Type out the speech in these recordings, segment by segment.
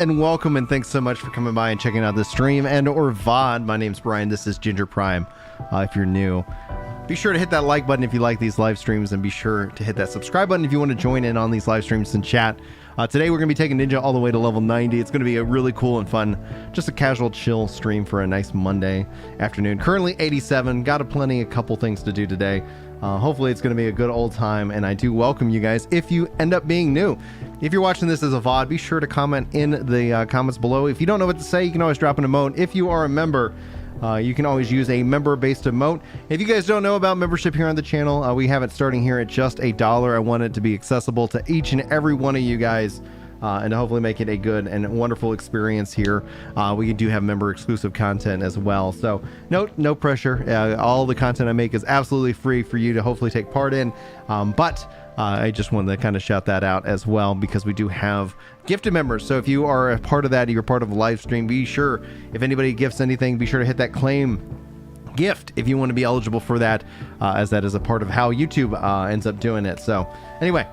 And welcome, and thanks so much for coming by and checking out this stream and or VOD. My name's Brian. This is Ginger Prime. If you're new, be sure to hit that like button if you like these live streams, and be sure to hit that subscribe button if you want to join in on these live streams and chat. Today we're going to be taking Ninja all the way to level 90. It's going to be a really cool and fun, just a casual chill stream for a nice Monday afternoon. Currently 87. Got a couple things to do today. Hopefully it's going to be a good old time, and I do welcome you guys if you end up being new. If you're watching this as a VOD, be sure to comment in the comments below. If you don't know what to say, you can always drop an emote. If you are a member, you can always use a member-based emote. If you guys don't know about membership here on the channel, we have it starting here at just $1. I want it to be accessible to each and every one of you guys, and to hopefully make it a good and wonderful experience here. We do have member exclusive content as well, so no pressure. All the content I make is absolutely free for you to hopefully take part in, but I just wanted to kind of shout that out as well, because we do have gifted members. So if you are a part of that, you're part of the live stream, be sure, if anybody gifts anything, be sure to hit that claim gift if you want to be eligible for that, as that is a part of how YouTube ends up doing it. So anyway,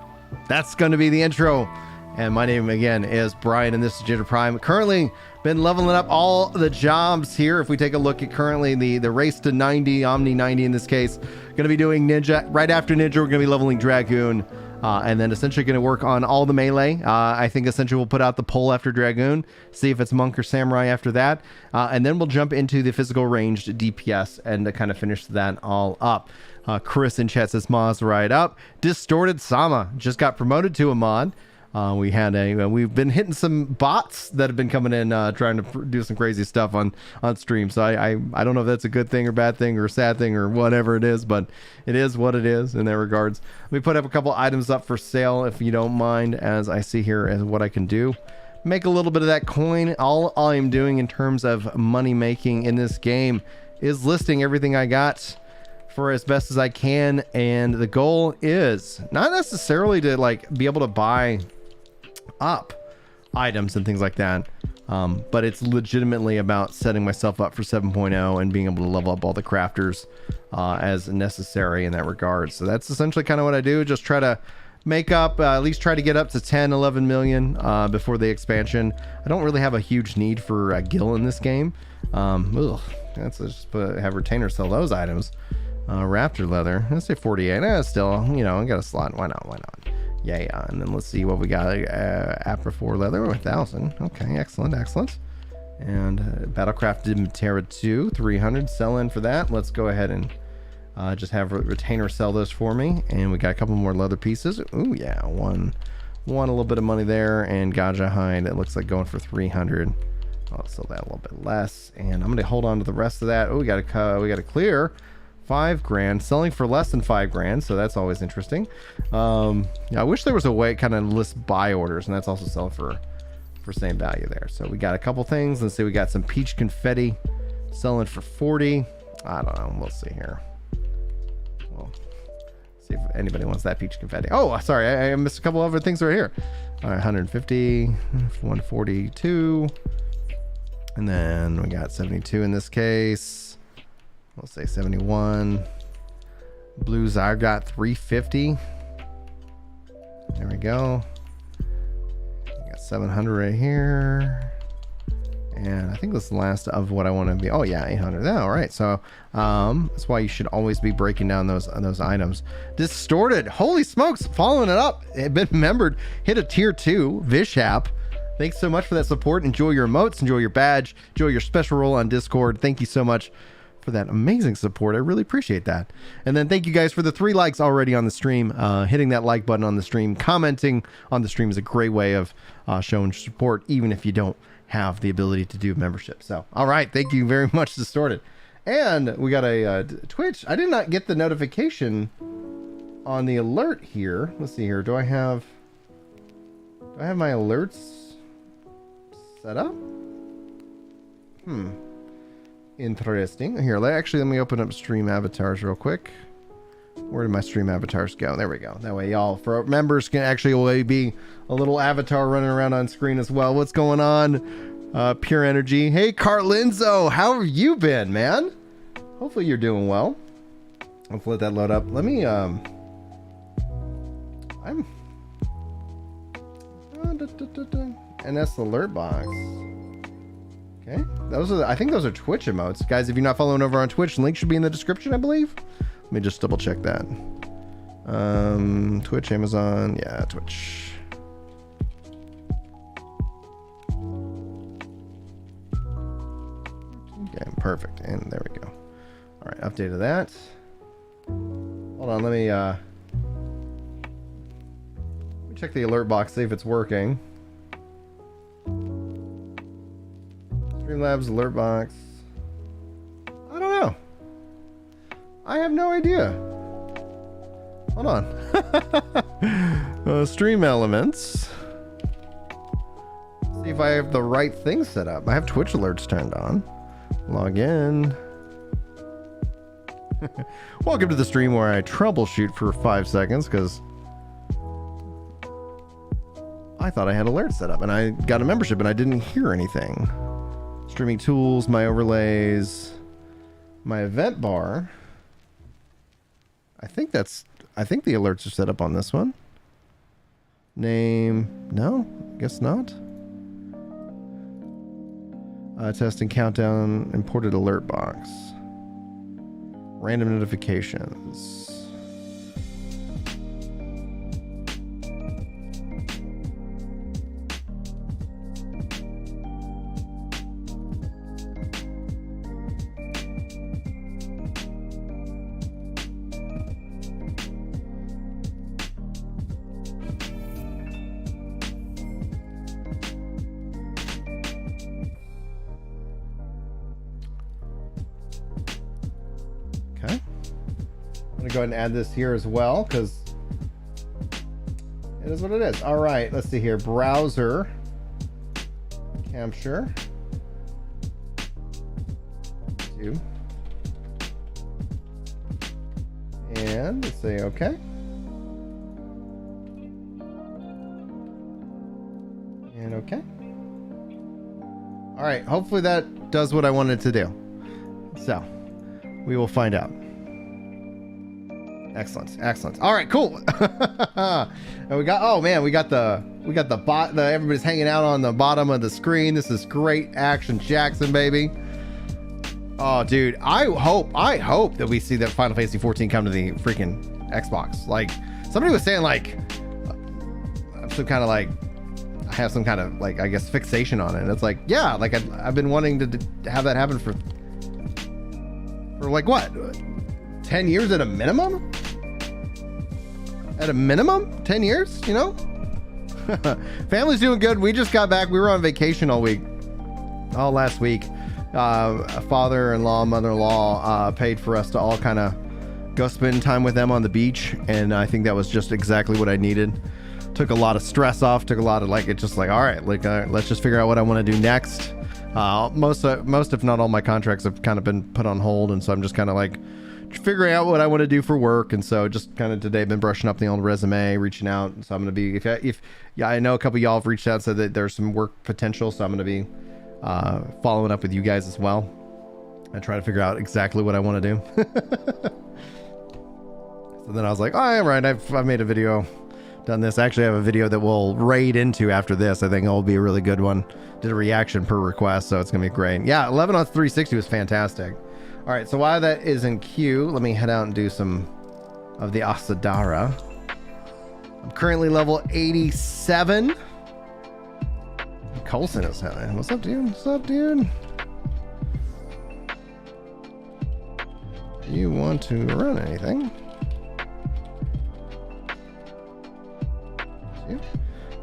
that's going to be the intro. And my name again is Brian, and this is Ginger Prime. Currently been leveling up all the jobs here. If we take a look at currently the race to 90, Omni 90 in this case, going to be doing Ninja. Right after Ninja, we're going to be leveling Dragoon, and then essentially going to work on all the melee. I think essentially we'll put out the poll after Dragoon, see if it's Monk or Samurai after that, and then we'll jump into the physical ranged DPS and to kind of finish that all up. Chris in chat says Moz right up. Distorted Sama just got promoted to a mod. We've been hitting some bots that have been coming in, trying to do some crazy stuff on stream. So I don't know if that's a good thing or bad thing or a sad thing or whatever it is, but it is what it is in that regards. We put up a couple items up for sale, if you don't mind, as I see here as what I can do. Make a little bit of that coin. All I'm doing in terms of money making in this game is listing everything I got for as best as I can. And the goal is not necessarily to like be able to buy up items and things like that, but it's legitimately about setting myself up for 7.0 and being able to level up all the crafters as necessary in that regard. So that's essentially kind of what I do, just try to make up, at least try to get up to 10-11 million before the expansion. I don't really have a huge need for a gil in this game. Let's just have retainer sell those items. Raptor leather, let's say 48. Still, you know, I got a slot. Why not? Yeah. And then let's see what we got. Apra 4 leather, 1,000. Okay, excellent. And Battlecraft Terra 2, 300. Sell in for that. Let's go ahead and just have retainer sell those for me. And we got a couple more leather pieces. Ooh, yeah, one a little bit of money there. And Gaja hide, it looks like going for 300. I'll sell that a little bit less. And I'm gonna hold on to the rest of that. Oh, we got to clear 5 grand, selling for less than 5 grand, so that's always interesting. I wish there was a way kind of list buy orders, and that's also sell for same value there. So we got a couple things. Let's see, we got some peach confetti selling for 40. I don't know, we'll see here. Well, see if anybody wants that peach confetti. Oh, sorry, I missed a couple other things right here. All right, 150, 142, and then we got 72 in this case. Let's say 71. Blues, I got 350. There we go. We got 700 right here. And I think this is the last of what I want to be. Oh yeah, 800. All right. So that's why you should always be breaking down those items. Distorted. Holy smokes. Following it up. Been membered. Hit a tier 2. Vishap. Thanks so much for that support. Enjoy your emotes. Enjoy your badge. Enjoy your special role on Discord. Thank you so much for that amazing support. I really appreciate that. And then thank you guys for the 3 likes already on the stream. Hitting that like button on the stream, commenting on the stream is a great way of showing support, even if you don't have the ability to do membership. So all right, thank you very much, Distorted. And we got a Twitch. I did not get the notification on the alert here. Let's see here. Do I have my alerts set up? Interesting. Here, let me open up stream avatars real quick. Where did my stream avatars go? There we go. That way y'all, for members, can actually be a little avatar running around on screen as well. What's going on? Pure Energy. Hey, Carlinzo, how have you been, man? Hopefully you're doing well. Let's let that load up. Let me, NS alert box. Okay, those are I think those are Twitch emotes, guys. If you're not following over on Twitch, link should be in the description, I believe. Let me just double check that. Twitch, Amazon, yeah, Twitch. Okay, perfect, and there we go. All right, updated that. Hold on, let me check the alert box, see if it's working. Streamlabs alert box. I don't know. I have no idea. Hold on. Stream elements. See if I have the right thing set up. I have Twitch alerts turned on. Log in. Welcome to the stream where I troubleshoot for 5 seconds because I thought I had alerts set up and I got a membership and I didn't hear anything. Streaming tools, my overlays, my event bar. I think the alerts are set up on this one. Name, no, I guess not. Testing countdown, imported alert box. Random notifications. Go ahead and add this here as well because it is what it is. All right, let's see here. Browser capture 2 and let's say okay and okay. All right, hopefully that does what I wanted to do, so we will find out. Excellent, excellent. All right, cool. And we got, oh man, we got the everybody's hanging out on the bottom of the screen. This is great. Action Jackson, baby. Oh, dude, I hope that we see that Final Fantasy 14 come to the freaking Xbox. Like somebody was saying, like some kind of like I have some kind of like I guess fixation on it. And it's like, yeah, like I've been wanting to have that happen for like what, 10 years at a minimum. At a minimum, 10 years, you know? Family's doing good. We just got back. We were on vacation all last week. Father-in-law, mother-in-law paid for us to all kind of go spend time with them on the beach. And I think that was just exactly what I needed. Took a lot of stress off. Took a lot of like, it's just like, all right, like let's just figure out what I want to do next. Most if not all my contracts have kind of been put on hold. And so I'm just kind of like, figuring out what I want to do for work, and so just kind of today been brushing up the old resume, reaching out. So I'm gonna be if I know a couple of y'all have reached out and said that there's some work potential, so I'm gonna be following up with you guys as well and try to figure out exactly what I want to do. So then I was like, all right, I've made a video, done this. I actually have a video that we'll raid into after this. I think it'll be a really good one. Did a reaction per request, so it's gonna be great. Yeah, 11 on 360 was fantastic. All right, so while that is in queue, let me head out and do some of the Asadara. I'm currently level 87. Colson is having. What's up, dude? What's up, dude? You want to run anything?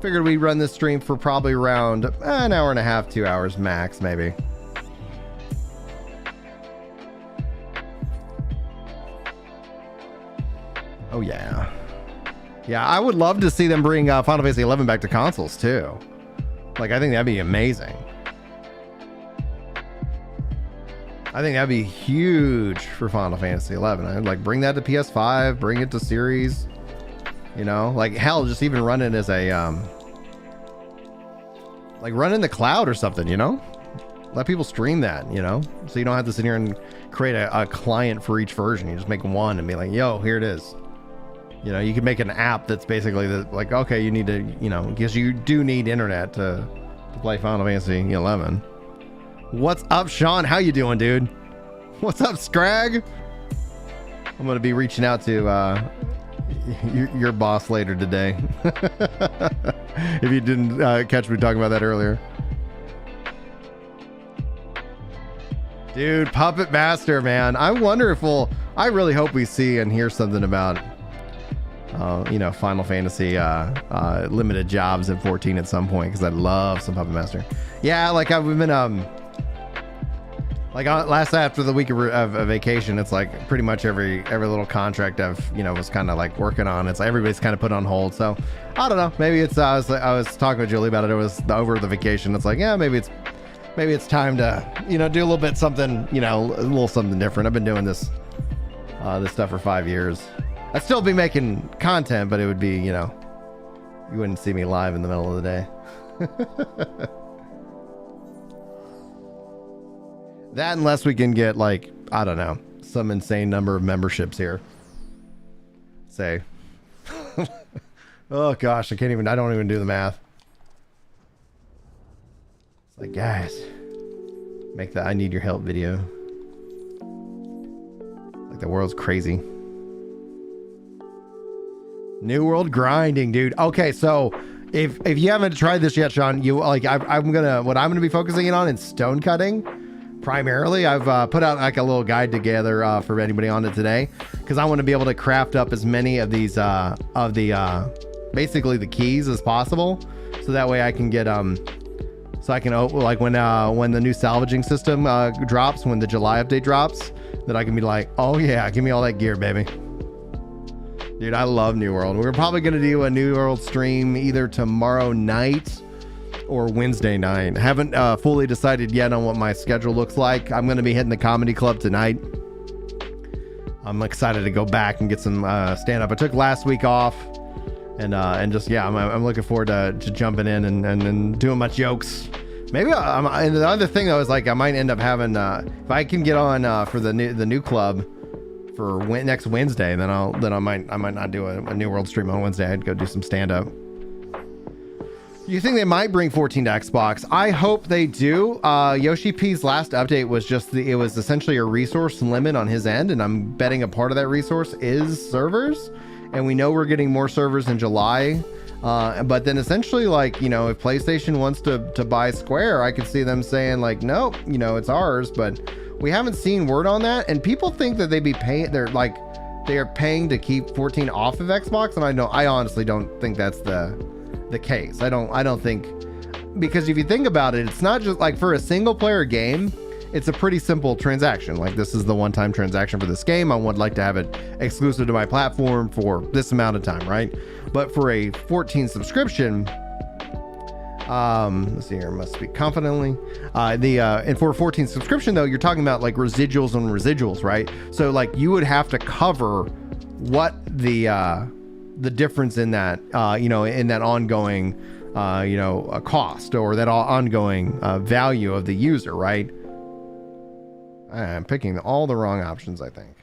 Figured we'd run this stream for probably around an hour and a half, 2 hours max, maybe. Oh yeah. Yeah, I would love to see them bring Final Fantasy 11 back to consoles too. Like, I think that'd be amazing. I think that'd be huge for Final Fantasy 11. I'd like bring that to PS5, bring it to series. You know, like hell, just even run it as a like run in the cloud or something, you know? Let people stream that, you know? So you don't have to sit here and create a client for each version. You just make one and be like, yo, here it is. You know, you could make an app that's basically like, okay, you need to, you know, because you do need internet to to play Final Fantasy 11. What's up, Sean? How you doing, dude? What's up, Scrag? I'm gonna be reaching out to your boss later today. If you didn't catch me talking about that earlier. Dude, Puppet Master, man. I wonder if I really hope we see and hear something about, Final Fantasy limited jobs in 14 at some point, because I love some Puppet Master. Yeah, like I've been, last after the week of vacation, it's like pretty much every little contract I've, was kind of like working on. It's like everybody's kind of put on hold. So I don't know. Maybe it's, I was talking with Julie about it. It was over the vacation. It's like, yeah, maybe it's time to, do a little bit something, a little something different. I've been doing this stuff for 5 years. I'd still be making content, but it would be, you wouldn't see me live in the middle of the day. That, unless we can get, like, I don't know, some insane number of memberships here. Say. Oh gosh, I don't even do the math. It's like, guys, make the I need your help video. Like the world's crazy. New world grinding, dude. Okay, so if you haven't tried this yet, Sean, what I'm gonna be focusing in on is stone cutting. Primarily, I've put out like a little guide together for anybody on it today, because I want to be able to craft up as many of these basically the keys as possible, so that way I can get so I can like when the new salvaging system drops, when the July update drops, that I can be like, oh yeah, give me all that gear, baby. Dude, I love New World. We're probably gonna do a New World stream either tomorrow night or Wednesday night. Haven't fully decided yet on what my schedule looks like. I'm going to be hitting the comedy club tonight. I'm excited to go back and get some stand-up. I took last week off, and just, yeah, I'm looking forward to jumping in and doing my jokes. Maybe and the other thing though is, like, I might end up having if I can get on for the new club for next Wednesday, then I might not do a New World stream on Wednesday. I'd go do some stand-up. You think they might bring 14 to Xbox? I hope they do. Yoshi P's last update was it was essentially a resource limit on his end, and I'm betting a part of that resource is servers. And we know we're getting more servers in July. But then essentially, like, if PlayStation wants to buy Square, I could see them saying like, nope, it's ours. But we haven't seen word on that, and people think that they are paying to keep 14 off of Xbox, and I honestly don't think that's the case. I don't think, because if you think about it, it's not just like for a single player game, it's a pretty simple transaction. Like, this is the one-time transaction for this game. I would like to have it exclusive to my platform for this amount of time, right? But for a 14 subscription, let's see here, must speak confidently. And for a 14 subscription though, you're talking about like residuals on residuals, right? So like you would have to cover what the difference in that, in that ongoing, a cost, or that ongoing value of the user, right? I'm picking all the wrong options, I think.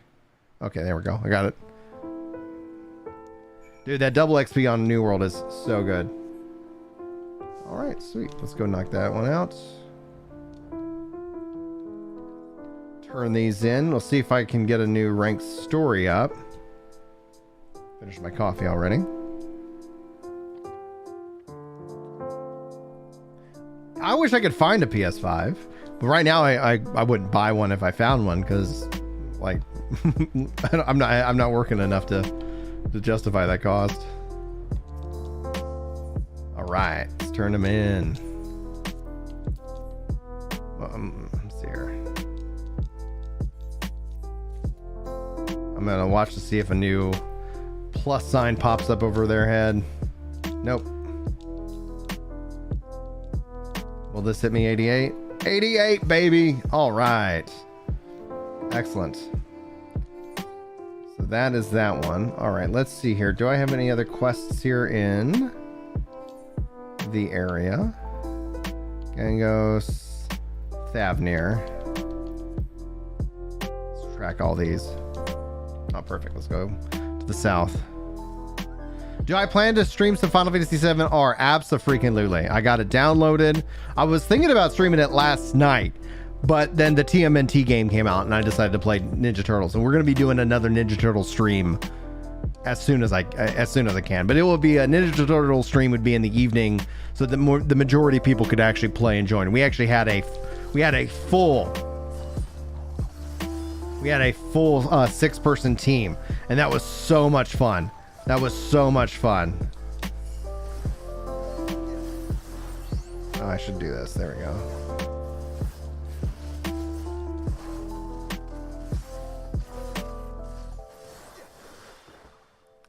Okay, there we go. I got it. Dude, that double XP on New World is so good. All right, sweet. Let's go knock that one out. Turn these in. We'll see if I can get a new ranked story up. Finished my coffee already. I wish I could find a PS5, but right now I wouldn't buy one if I found one, because like I'm not working enough to justify that cost. All right, let's turn them in. Let's see here. I'm gonna watch to see if a new plus sign pops up over their head. Nope. Will this hit me? 88? 88, baby! All right. Excellent. So that is that one. All right, let's see here. Do I have any other quests here in the area? Gangos, Thavnir. Let's track all these. Oh, perfect. Let's go to the south. Do I plan to stream some Final Fantasy VII? Or abso-freaking-lutely. I got it downloaded. I was thinking about streaming it last night, but then the TMNT game came out and I decided to play Ninja Turtles. And we're going to be doing another Ninja Turtle stream as soon as I can. But it will be a Ninja Turtle stream would be in the evening, so that the majority of people could actually play and join. We actually had a full 6-person team, and that was so much fun. That was so much fun. Oh, I should do this. There we go.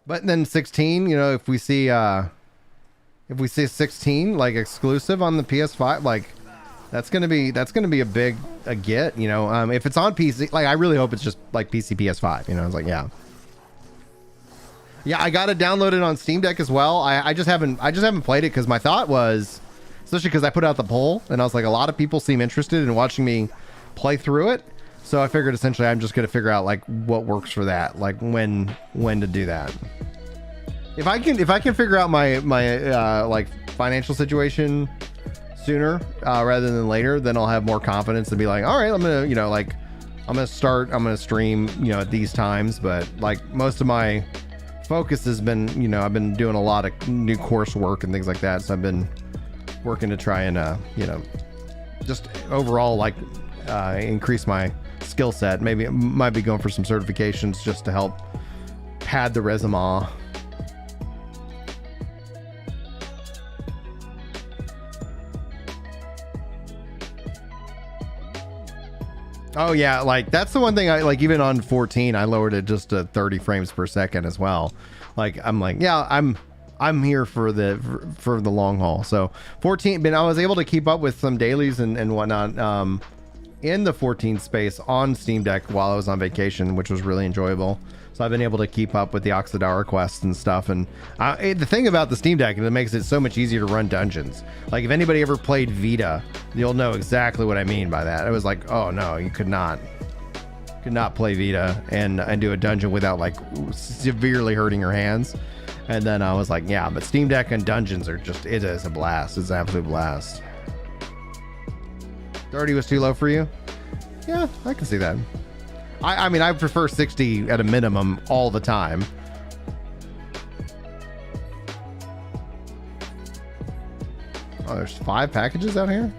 But then 16, you know, if we see 16 like exclusive on the PS5, like that's gonna be a big get, you know. If it's on PC, like I really hope it's just like PC PS5, you know. It's like yeah, I got it downloaded on Steam Deck as well. I just haven't played it because my thought was, especially because I put out the poll and I was like, a lot of people seem interested in watching me play through it. So I figured essentially I'm just going to figure out like what works for that, like when to do that. If I can figure out my like financial situation sooner rather than later, then I'll have more confidence to be like, all right, I'm going to stream, you know, at these times. But like most of my focus has been, you know, I've been doing a lot of new coursework and things like that. So I've been working to try and, you know, just overall like increase my skill set. Maybe might be going for some certifications just to help pad the resume. Oh yeah, like that's the one thing I like. Even on 14 I lowered it just to 30 frames per second as well. Like I'm like, yeah, I'm here for the long haul. So 14, but I was able to keep up with some dailies and whatnot in the 14 space on Steam Deck while I was on vacation, which was really enjoyable. So I've been able to keep up with the Oxidara quests and stuff. And the thing about the Steam Deck is it makes it so much easier to run dungeons. Like if anybody ever played Vita, you'll know exactly what I mean by that. It was like, oh no, you could not play Vita and do a dungeon without like severely hurting your hands. And then I was like, yeah, but Steam Deck and dungeons are just, it is a blast. It's an absolute blast. 30 was too low for you? Yeah, I can see that. I mean, I prefer 60 at a minimum all the time. Oh, there's 5 packages out here?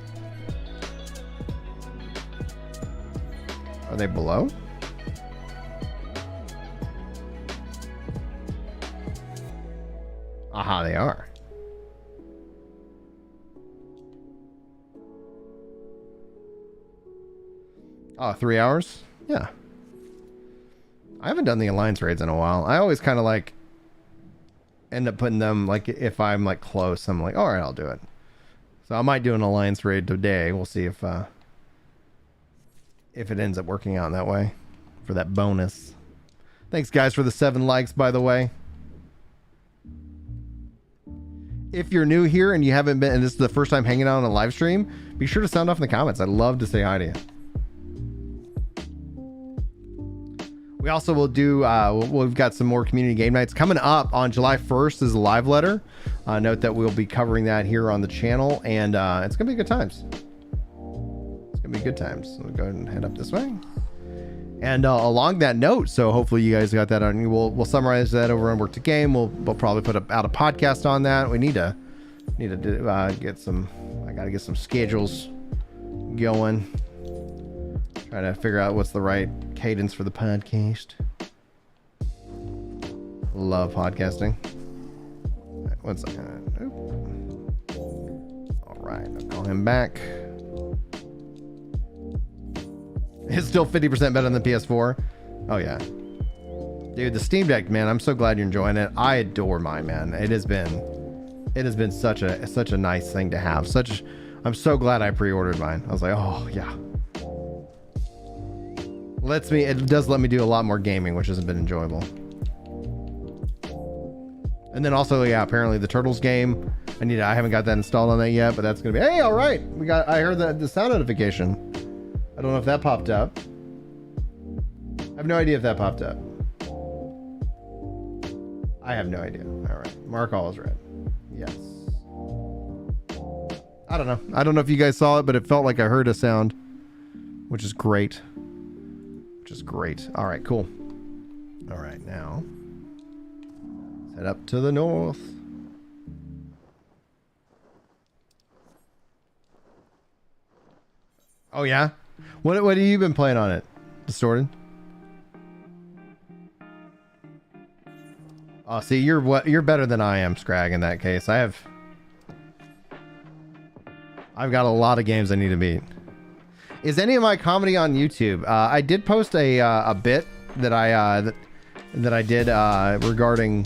Are they below? Aha, they are. Oh, 3 hours? Yeah. I haven't done the alliance raids in a while. I always kind of like end up putting them like if I'm like close, I'm like, all right, I'll do it. So I might do an alliance raid today. We'll see if it ends up working out in that way for that bonus. Thanks guys for the 7 likes, by the way. If you're new here and you haven't been, and this is the first time hanging out on a live stream, be sure to sound off in the comments. I'd love to say hi to you. We also will do, we've got some more community game nights coming up on July 1st is a live letter. Note that we'll be covering that here on the channel, and it's going to be good times. It's going to be good times. So we'll go ahead and head up this way. And along that note, so hopefully you guys got that on. We'll summarize that over on Work to Game. We'll probably put out a podcast on that. We need to get some, I got to get some schedules going. Trying to figure out what's the right cadence for the podcast. Love podcasting. One second. All right, I'll call him back. It's still 50% better than the PS4. Oh yeah, dude, the Steam Deck, man. I'm so glad you're enjoying it. I adore mine, man. It has been such a nice thing to have. I'm so glad I pre-ordered mine. I was like, oh yeah. It does let me do a lot more gaming, which has been enjoyable. And then also, yeah, apparently the Turtles game, I haven't got that installed on that yet, but that's gonna be, hey, all right, I heard the sound notification. I don't know if that popped up. I have no idea if that popped up. I have no idea. All right. Mark all is red. Yes. I don't know. I don't know if you guys saw it, but it felt like I heard a sound, which is great. Which is great. All right, cool. All right, now head up to the north. Oh yeah? What have you been playing on it? Distorted? Oh, see, you're better than I am, Scrag, in that case. I've got a lot of games I need to beat. Is any of my comedy on YouTube? I did post a bit that I did regarding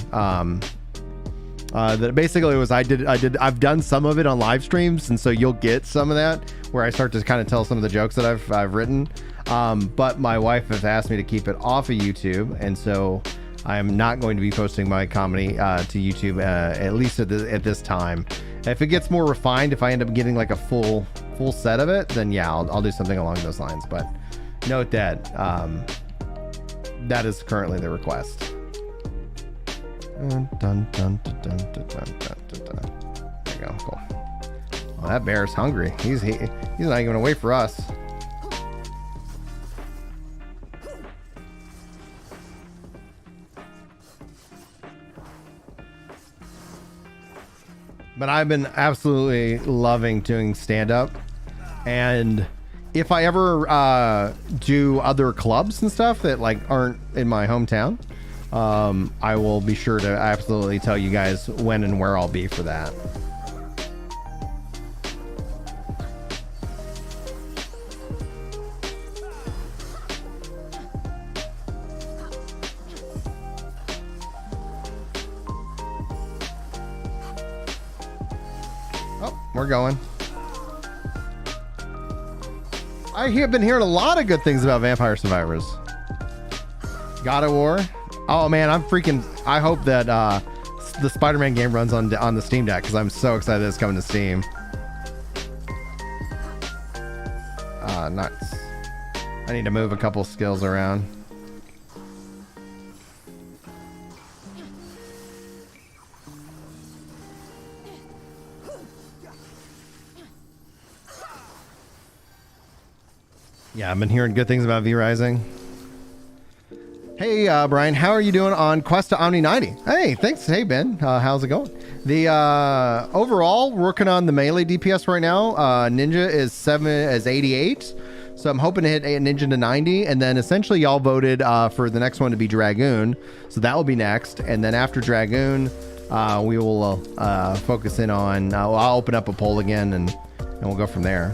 that basically was I've done some of it on live streams, and so you'll get some of that where I start to kind of tell some of the jokes that I've written. But my wife has asked me to keep it off of YouTube, and so I am not going to be posting my comedy to YouTube at least at this time. If it gets more refined, if I end up getting like a full set of it, then yeah, I'll do something along those lines. But note that that is currently the request. Dun, dun, dun, dun, dun, dun, dun, dun, dun. There you go. Cool. Well, that bear's hungry. He's not even gonna wait for us. But I've been absolutely loving doing stand-up, and if I ever do other clubs and stuff that like aren't in my hometown, I will be sure to absolutely tell you guys when and where I'll be for that. We're going. I have been hearing a lot of good things about Vampire Survivors. God of War. Oh man, I hope that the Spider-Man game runs on the Steam Deck, because I'm so excited that it's coming to Steam. Nuts. I need to move a couple skills around. Yeah, I've been hearing good things about V-Rising. Hey, Brian, how are you doing on Quest to Omni 90? Hey, thanks. Hey, Ben. How's it going? The overall, working on the melee DPS right now. Ninja is 88. So I'm hoping to hit Ninja to 90. And then essentially y'all voted for the next one to be Dragoon. So that will be next. And then after Dragoon, we will focus in on... I'll open up a poll again and we'll go from there.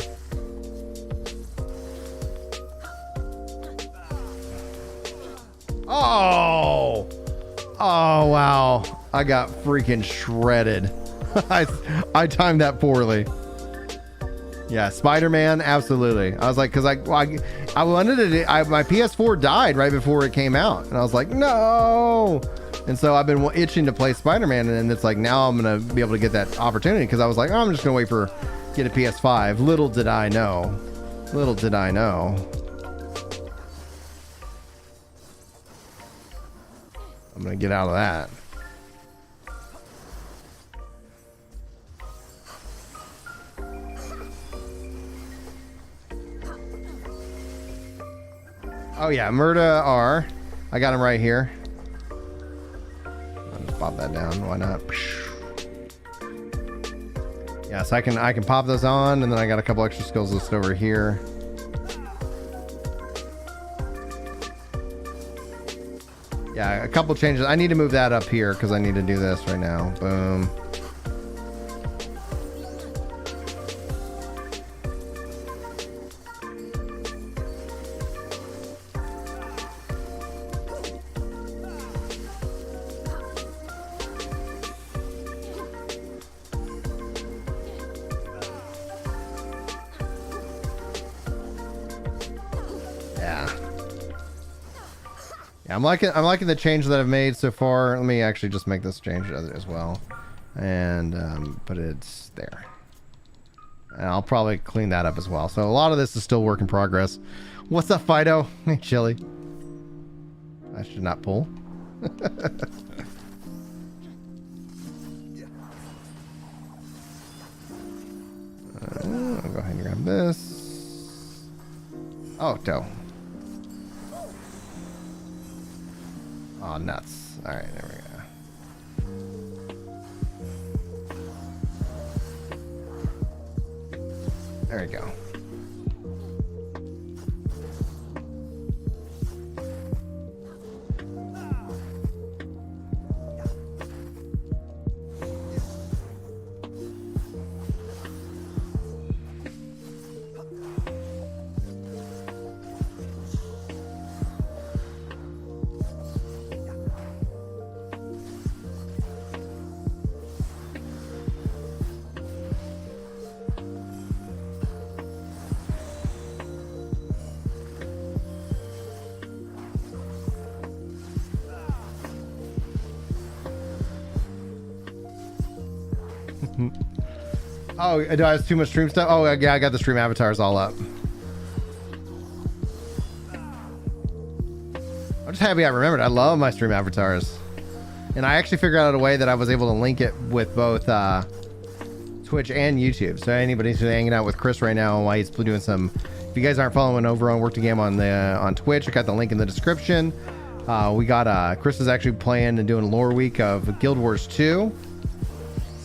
Oh wow, I got freaking shredded. I timed that poorly. Yeah, Spider-Man, absolutely. I was like, because I wanted to, my PS4 died right before it came out, and I was like, no. And so I've been itching to play Spider-Man, and it's like now I'm gonna be able to get that opportunity, because I was like, oh, I'm just gonna wait for get a PS5. Little did I know. I'm gonna get out of that. Oh yeah, Murda R. I got him right here. I'll just pop that down. Why not? Yeah, so I can pop those on, and then I got a couple extra skills listed over here. Yeah, a couple changes. I need to move that up here because I need to do this right now. Boom. I'm liking the change that I've made so far. Let me actually just make this change as well, and but it's there. And I'll probably clean that up as well. So a lot of this is still work in progress. What's up, Fido? Hey, Chili. I should not pull. go ahead and grab this. Oh, dope. Oh, nuts. All right, there we go. There we go. Oh, do I have too much stream stuff? Oh, yeah, I got the stream avatars all up. I'm just happy I remembered. I love my stream avatars. And I actually figured out a way that I was able to link it with both Twitch and YouTube. So anybody who's hanging out with Chris right now while he's doing some... If you guys aren't following over on Work the Game on Twitch, I got the link in the description. We got... Chris is actually playing and doing lore week of Guild Wars 2.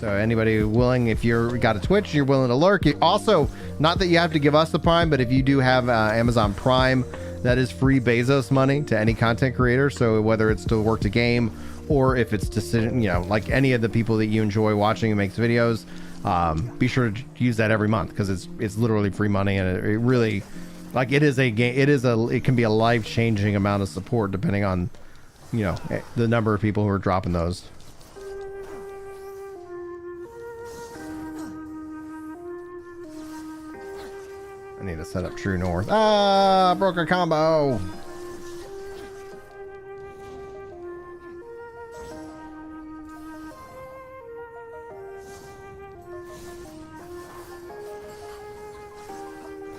So anybody willing, if you're got a Twitch, you're willing to lurk. Also, not that you have to give us the Prime, but if you do have Amazon Prime, that is free Bezos money to any content creator. So whether it's to work the game or if it's to sit, you know, like any of the people that you enjoy watching and makes videos, be sure to use that every month because it's literally free money, and it really, like, it is a game. It can be a life-changing amount of support depending on, you know, the number of people who are dropping those. I need to set up True North. Ah, broke a combo.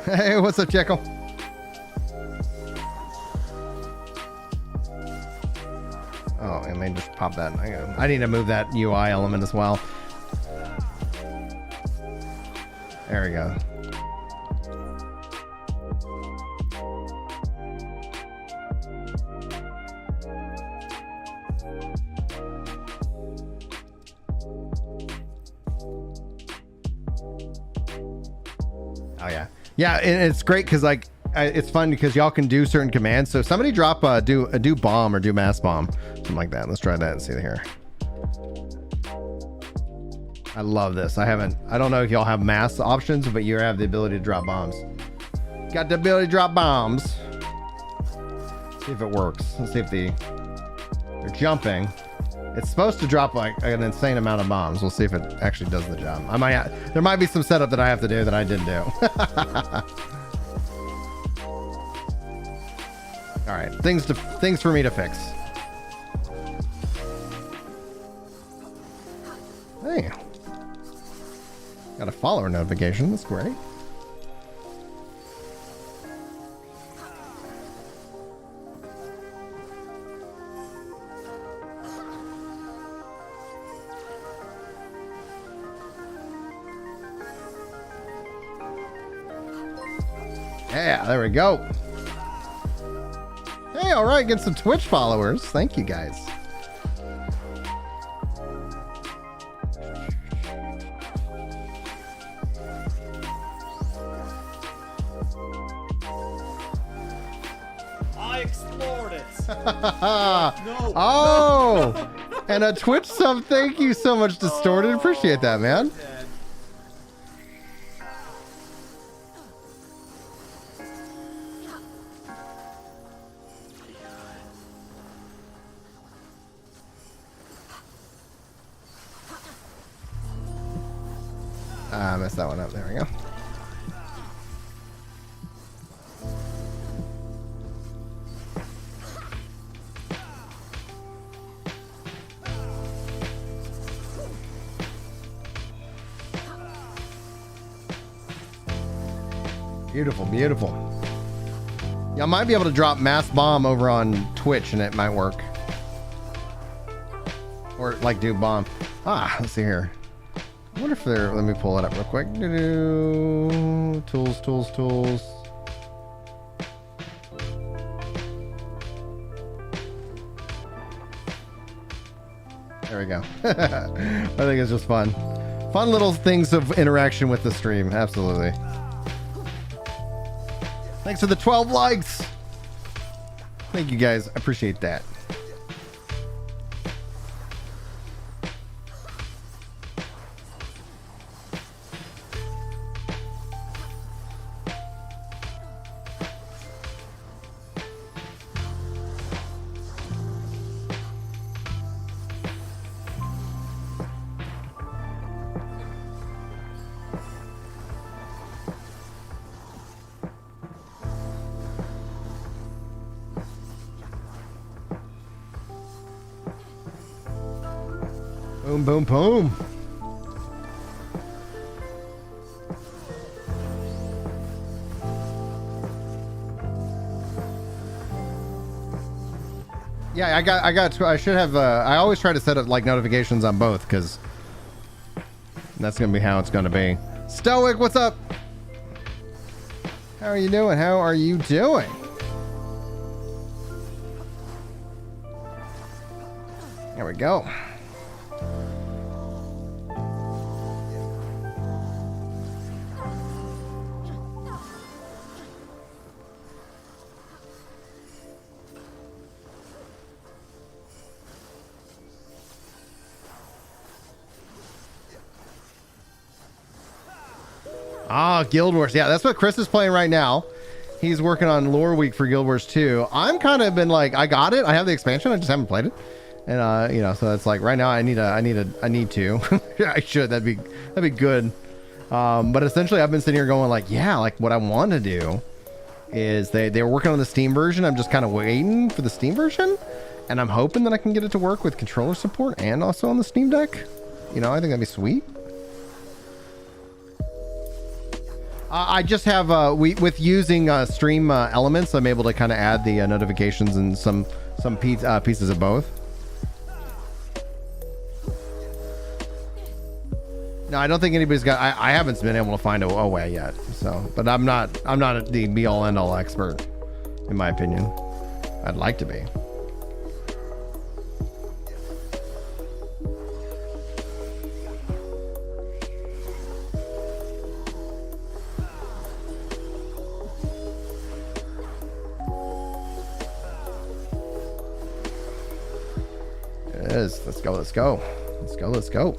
Hey, what's up, Jekyll? Oh, and they just pop that. I need to move that UI element as well. There we go. Oh yeah, yeah, and it's great because like it's fun because y'all can do certain commands. So somebody drop do bomb or do mass bomb, something like that. Let's try that and see here. I love this. I don't know if y'all have mass options, but you have the ability to drop bombs. Got the ability to drop bombs. See if it works. Let's see if they're jumping. It's supposed to drop like an insane amount of bombs. We'll see if it actually does the job. There might be some setup that I have to do that I didn't do. All right, things for me to fix. Hey, got a follower notification. That's great. Yeah, there we go. Hey, all right, get some Twitch followers. Thank you, guys. I explored it. No. Oh, no. And a Twitch sub. Thank you so much, Distorted. Appreciate that, man. I messed that one up. There we go. Beautiful, beautiful. Y'all might be able to drop mass bomb over on Twitch and it might work. Or like do bomb. Ah, let's see here. I wonder if they're, let me pull it up real quick. Tools, tools, tools. There we go. I think it's just fun. Fun little things of interaction with the stream. Absolutely. Thanks for the 12 likes. Thank you guys. I appreciate that. Boom, boom, boom. Yeah, I should have, I always try to set up like notifications on both because that's going to be how it's going to be. Stoic, what's up? How are you doing? How are you doing? There we go. Ah, Guild Wars. Yeah, that's what Chris is playing right now. He's working on Lore Week for Guild Wars 2. I'm kind of been like, I got it. I have the expansion. I just haven't played it. And you know, so it's like right now I need to. I should. That'd be good. But essentially I've been sitting here going like, yeah, like what I want to do is they were working on the Steam version. I'm just kind of waiting for the Steam version, and I'm hoping that I can get it to work with controller support and also on the Steam Deck. You know, I think that'd be sweet. I just have with using stream elements, I'm able to kind of add the notifications and some pieces of both. No, I don't think anybody's got. I haven't been able to find a way yet. So, but I'm not the be all end all expert, in my opinion. I'd like to be. It is. Let's go. Let's go. Let's go. Let's go.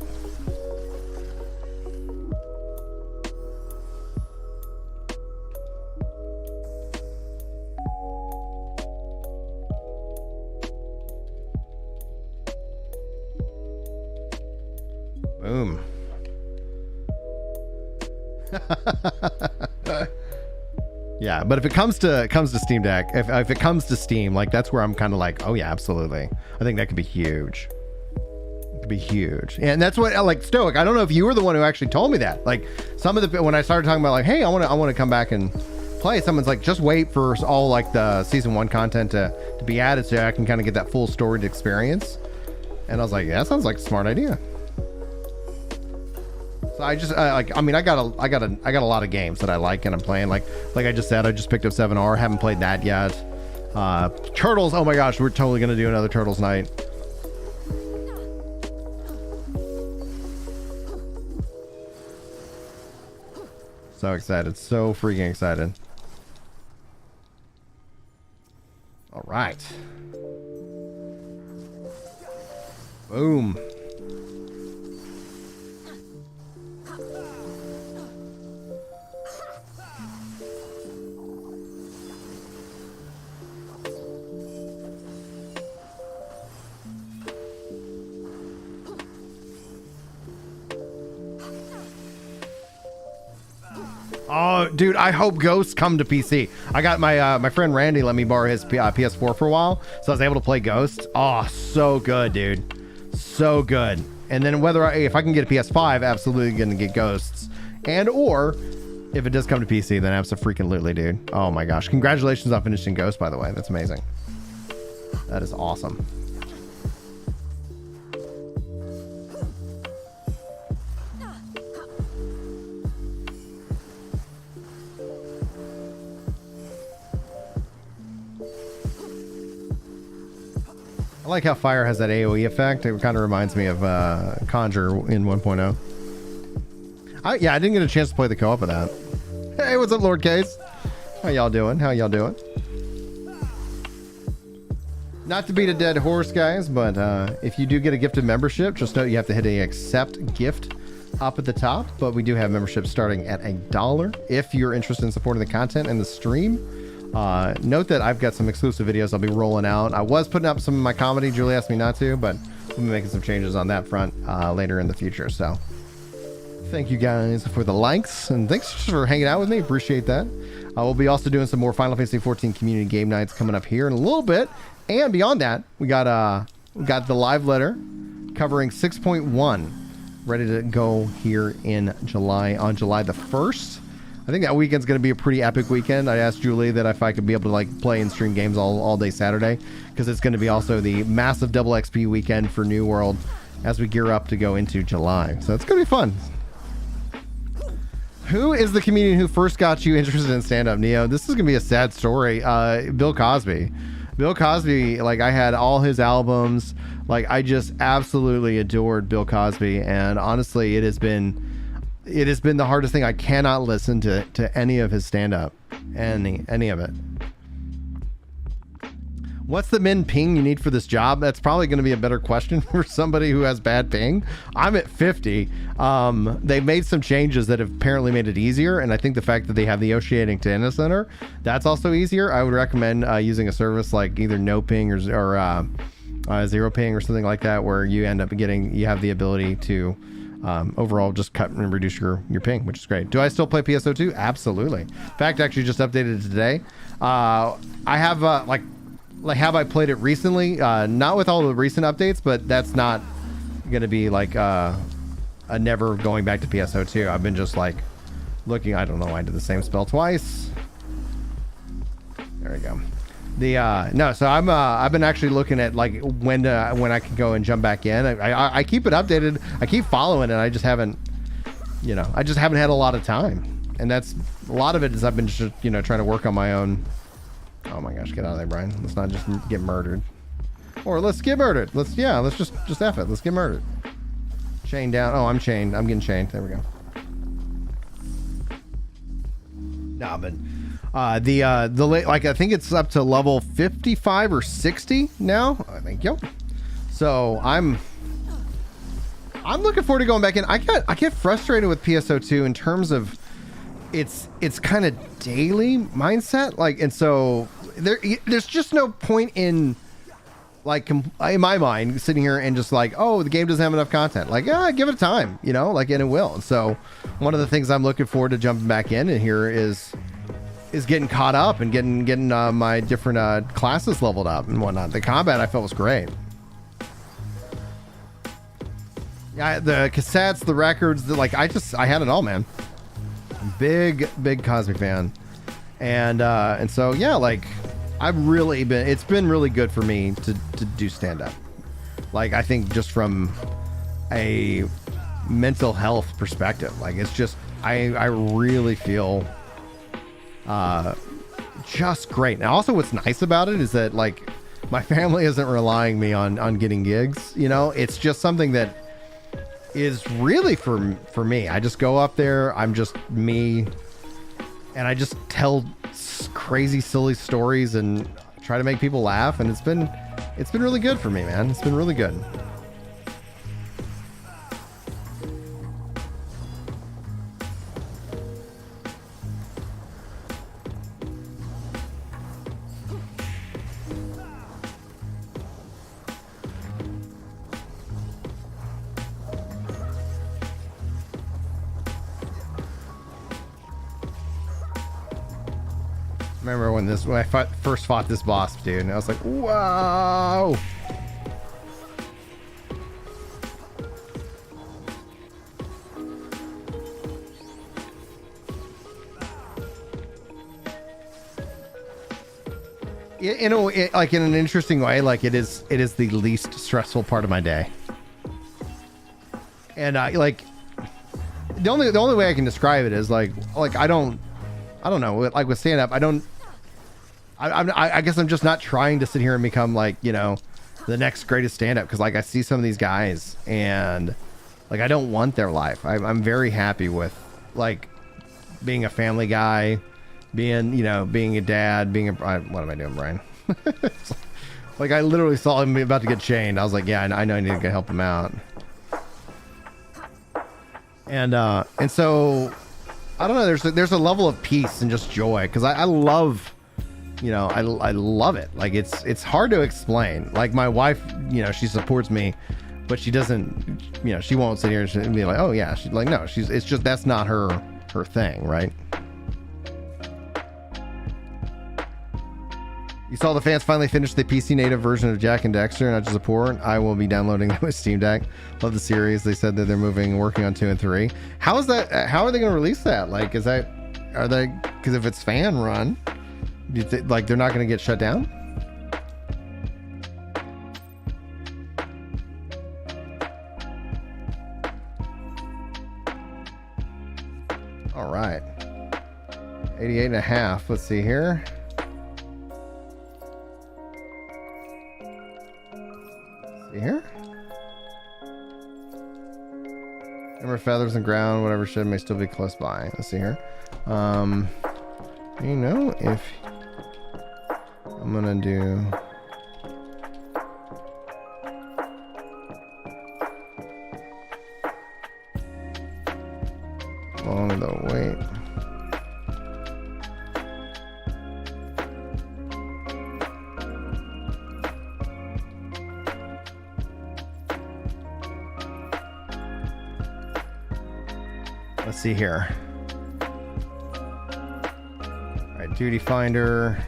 Boom. Yeah, but if it comes to Steam Deck, if it comes to Steam, like that's where I'm kind of like, oh yeah, absolutely. I think that could be huge. It could be huge, and that's what like Stoic. I don't know if you were the one who actually told me that. Like some of the when I started talking about like, hey, I want to come back and play. Someone's like, just wait for all like the season 1 content to be added so I can kind of get that full storied experience. And I was like, yeah, that sounds like a smart idea. So I just like, I mean, I got a lot of games that I like and I'm playing. Like I just said, I just picked up 7R. Haven't played that yet. Turtles. Oh my gosh, we're totally gonna do another Turtles night. So excited, so freaking excited. All right. Boom. Oh, dude, I hope Ghosts come to PC. I got my friend Randy let me borrow his PS4 for a while, so I was able to play Ghosts. Oh, so good, dude. So good. And then if I can get a PS5, absolutely gonna get Ghosts. And or if it does come to PC, then abso-freaking-lutely, dude. Oh my gosh. Congratulations on finishing Ghosts, by the way. That's amazing. That is awesome. I like how fire has that AoE effect. It kind of reminds me of Conjure in 1.0. Yeah, I didn't get a chance to play the co-op of that. Hey, what's up, Lord Case? How y'all doing? How y'all doing? Not to beat a dead horse, guys, but if you do get a gifted membership, just note you have to hit a accept gift up at the top. But we do have memberships starting at $1 if you're interested in supporting the content and the stream. Note that I've got some exclusive videos I'll be rolling out. I was putting up some of my comedy. Julie asked me not to, but we'll be making some changes on that front later in the future. So thank you guys for the likes, and thanks for hanging out with me. Appreciate that. We'll be also doing some more Final Fantasy XIV community game nights coming up here in a little bit. And beyond that, we got the live letter covering 6.1 ready to go here in July, on July the 1st. I think that weekend's going to be a pretty epic weekend. I asked Julie that if I could be able to like play and stream games all day Saturday, because it's going to be also the massive double XP weekend for New World as we gear up to go into July. So it's going to be fun. Who is the comedian who first got you interested in stand-up, Neo? This is going to be a sad story. Bill Cosby. Bill Cosby, like, I had all his albums. Like, I just absolutely adored Bill Cosby, and honestly, it has been the hardest thing. I cannot listen to any of his stand-up, any of it. What's the min ping you need for this job? That's probably going to be a better question for somebody who has bad ping. I'm at 50. They've made some changes that have apparently made it easier, and I think the fact that they have the Oceanic Data Center, that's also easier. I would recommend using a service like either no ping or zero ping or something like that, where you end up you have the ability to overall just cut and reduce your ping, which is great. Do I still play PSO2? Absolutely. In fact, actually just updated it today. I have like have I played it recently? Not with all the recent updates, but that's not going to be like a never going back to PSO2. I've been just like looking. I don't know why I did the same spell twice. There we go. No, so I've been actually looking at like when I can go and jump back in. I keep it updated. I keep following it. I just haven't had a lot of time, and that's a lot of it is I've been just trying to work on my own. Oh my gosh, get out of there, Brian. Let's not just get murdered. Or let's get murdered. Let's just F it. Let's get murdered. Chain down. Oh, I'm chained. I'm getting chained. There we go. Nah, but like I think it's up to level 55 or 60 now. I think, yep. So I'm looking forward to going back in. I get frustrated with PSO2 in terms of it's kind of daily mindset, like, and so there's just no point in like in my mind sitting here and just like, oh, the game doesn't have enough content. Like, yeah, give it time, like, and it will. And so one of the things I'm looking forward to jumping back in here is getting caught up and getting my different classes leveled up and whatnot. The combat I felt was great. Yeah, the cassettes, the records, I had it all, man. Big Cosby fan, and so yeah, like it's been really good for me to do stand up. Like, I think just from a mental health perspective, like, it's just I really feel just great. And also what's nice about it is that like my family isn't relying me on getting gigs. It's just something that is really for me. I just go up there, I'm just me, and I just tell crazy silly stories and try to make people laugh, and it's been really good for me, man. It's been really good. Remember when I first fought this boss, dude, and I was like, wow. Like in an interesting way, like it is the least stressful part of my day. And like the only way I can describe it is like I don't know, like with stand up, I guess I'm just not trying to sit here and become like, the next greatest stand-up, because like I see some of these guys and like I don't want their life. I'm very happy with like being a family guy, being, you know, being a dad, being a what am I doing, Brian? Like I literally saw him about to get chained. I was like, yeah, I know I need to help him out. And so I don't know, there's a level of peace and just joy, because I love, you know, I love it. Like it's hard to explain. Like my wife, you know, she supports me, but she doesn't, you know, she won't sit here and be like, oh yeah, she's like, no, it's just, that's not her thing, right? You saw the fans finally finished the PC native version of Jack and Dexter, not just support. I will be downloading them with Steam Deck. Love the series. They said that they're working on 2 and 3. How is that? How are they going to release that? Like, are they, because if it's fan run, do you think, like, they're not going to get shut down? All right. 88.5. Let's see here. Here, number of feathers and ground, whatever shed may still be close by. Let's see here. You know, if I'm gonna do along the wait. Let's see here. All right, duty finder.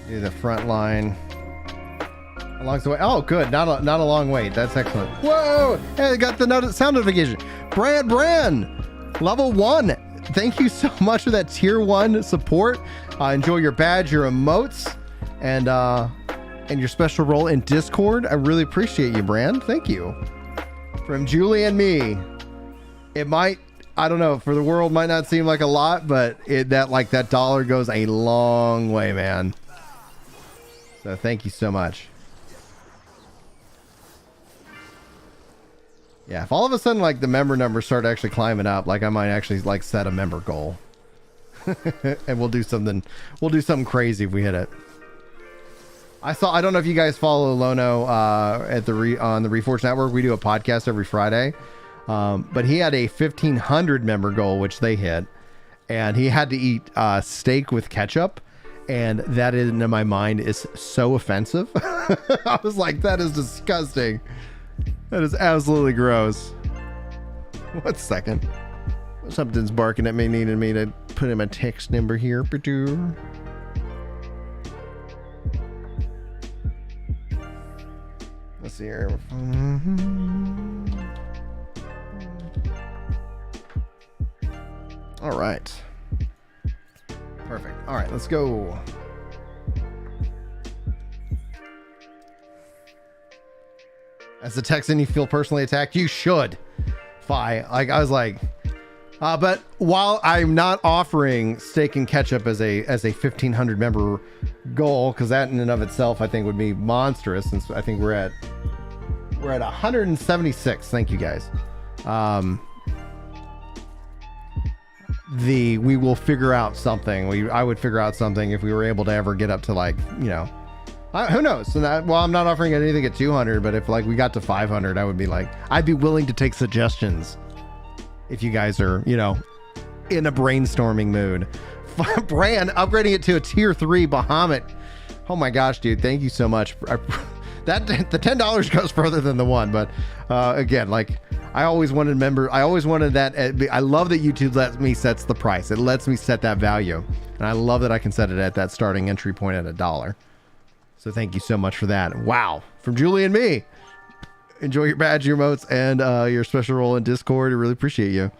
Do the front line. How long's the wait? Oh, good. Not a long wait. That's excellent. Whoa! Hey, I got the sound notification. Bran, level 1. Thank you so much for that tier 1 support. Enjoy your badge, your emotes, and your special role in Discord. I really appreciate you, Bran. Thank you. From Julie and me. It might, I don't know, for the world might not seem like a lot, but that dollar goes a long way, man. So thank you so much. Yeah, if all of a sudden like the member numbers start actually climbing up, like I might actually like set a member goal. And we'll do something crazy if we hit it. I don't know if you guys follow Lono on the Reforged Network. We do a podcast every Friday. But he had a 1,500 member goal, which they hit, and he had to eat steak with ketchup, and that in my mind is so offensive. I was like, that is disgusting. That is absolutely gross. 1 second. Something's barking at me, needing me to put in my text number here. Let's see here. All right. Perfect. All right, let's go. As a Texan, you feel personally attacked? You should. Like, I was like, but while I'm not offering steak and ketchup as a 1,500 member goal, because that in and of itself I think would be monstrous, since I think we're at 176. Thank you guys. We will figure out something. I would figure out something if we were able to ever get up to, like, you know, who knows? So well, I'm not offering anything at 200, but if like we got to 500, I would be like, I'd be willing to take suggestions if you guys are, you know, in a brainstorming mood. Bran, upgrading it to a tier 3 Bahamut. Oh my gosh, dude, thank you so much. The $10 goes further than the 1, but again, like, I always wanted that. I love that YouTube lets me sets the price. It lets me set that value, and I love that I can set it at that starting entry point at $1. So thank you so much for that. Wow, from Julie and me. Enjoy your badge, your emotes, and your special role in Discord. I really appreciate you.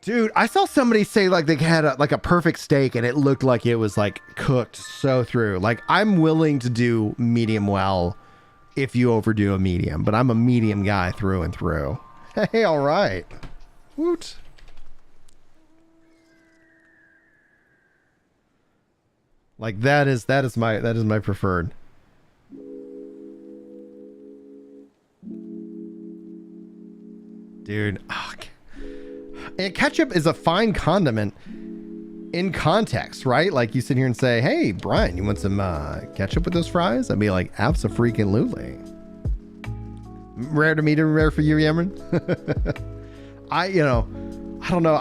Dude, I saw somebody say like they had a perfect steak and it looked like it was like cooked so through. Like, I'm willing to do medium well if you overdo a medium, but I'm a medium guy through and through. Hey, all right. Woot. Like that is my preferred. Dude, and ketchup is a fine condiment in context, right? Like you sit here and say, "Hey, Brian, you want some ketchup with those fries?" I'd be like, "Abso-freaking-lutely." Rare to meet and rare for you, Yemen. I don't know.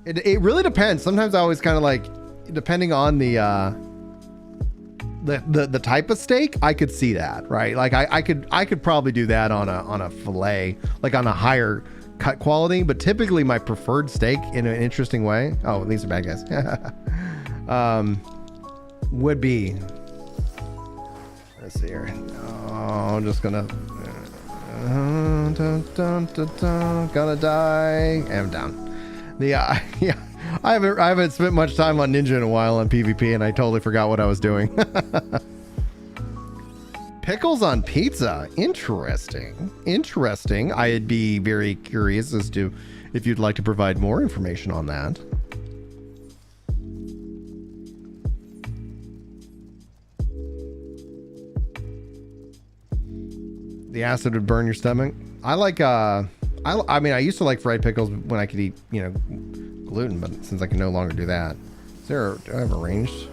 It really depends. Sometimes I always kind of like, depending on the type of steak, I could see that, right? Like I could probably do that on a fillet, like on a higher cut quality. But typically, my preferred steak, in an interesting way. Oh, these are bad guys. Would be. Let's see here. Oh, I'm just gonna. Gonna die. I'm down. Yeah. I haven't spent much time on Ninja in a while on PvP, and I totally forgot what I was doing. Pickles on pizza. Interesting. I'd be very curious as to if you'd like to provide more information on that. The acid would burn your stomach. I like I mean, I used to like fried pickles when I could eat, gluten, but since I can no longer do that. Do I have a ranged?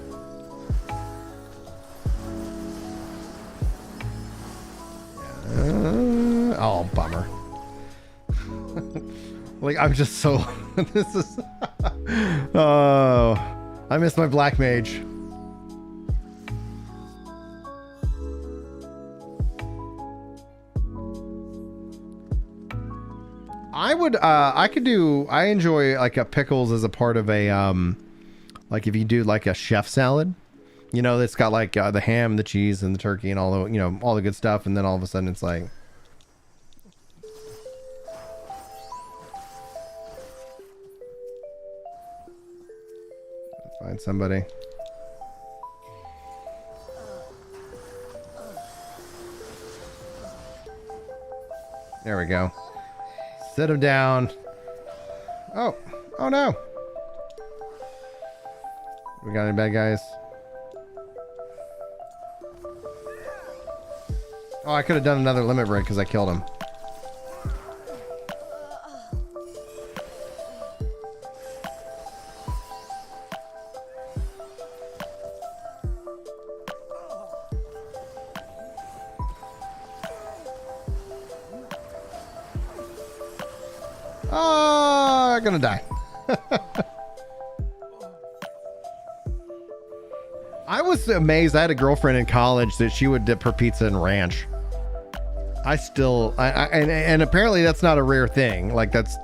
Oh, bummer. Like, I'm just so this is oh, I miss my black mage. I enjoy like a pickles as a part of a like if you do like a chef salad, that's got like the ham, the cheese, and the turkey, and all the all the good stuff, and then all of a sudden it's like find somebody. There we go. Sit him down. Oh no. We got any bad guys? Oh, I could have done another limit break because I killed him. Oh, I'm gonna die. I was amazed. I had a girlfriend in college that she would dip her pizza in ranch. And apparently that's not a rare thing. Like that's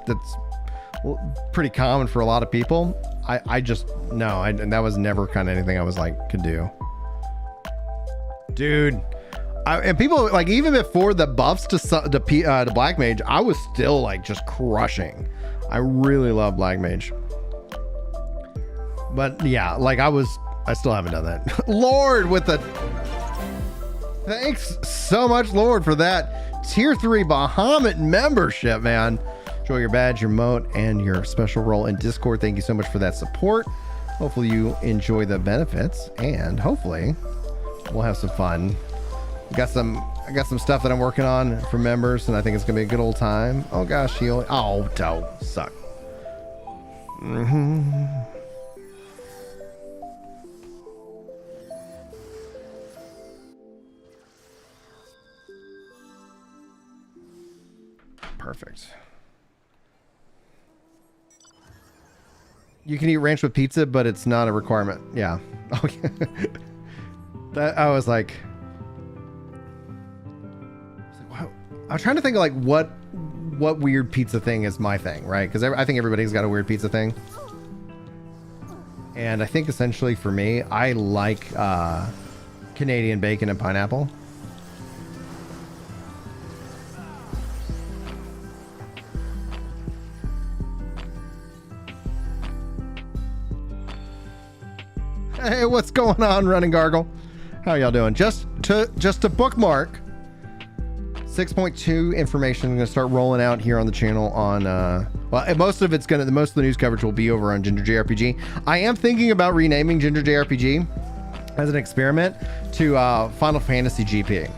pretty common for a lot of people. And that was never kind of anything I was like could do. Dude. And people like even before the buffs to Black Mage, I was still like just crushing. I really love Black Mage, but yeah, like I still haven't done that. Lord with the thanks so much, Lord, for that tier 3 Bahamut membership, man. Enjoy your badge, your moat, and your special role in Discord. Thank you so much for that support. Hopefully you enjoy the benefits, and hopefully we'll have some fun. I got some stuff that I'm working on for members, and I think it's gonna be a good old time. Oh gosh, don't suck. Perfect. You can eat ranch with pizza, but it's not a requirement. Yeah. Okay. That I was like. I'm trying to think of like what weird pizza thing is my thing, right? Because I think everybody's got a weird pizza thing, and I think essentially for me, I like Canadian bacon and pineapple. Hey, what's going on, Running Gargle? How y'all doing? Just to bookmark. 6.2 information. I'm going to start rolling out here on the channel on Well, and most of the news coverage will be over on Ginger JRPG. I am thinking about renaming Ginger JRPG as an experiment to Final Fantasy GP,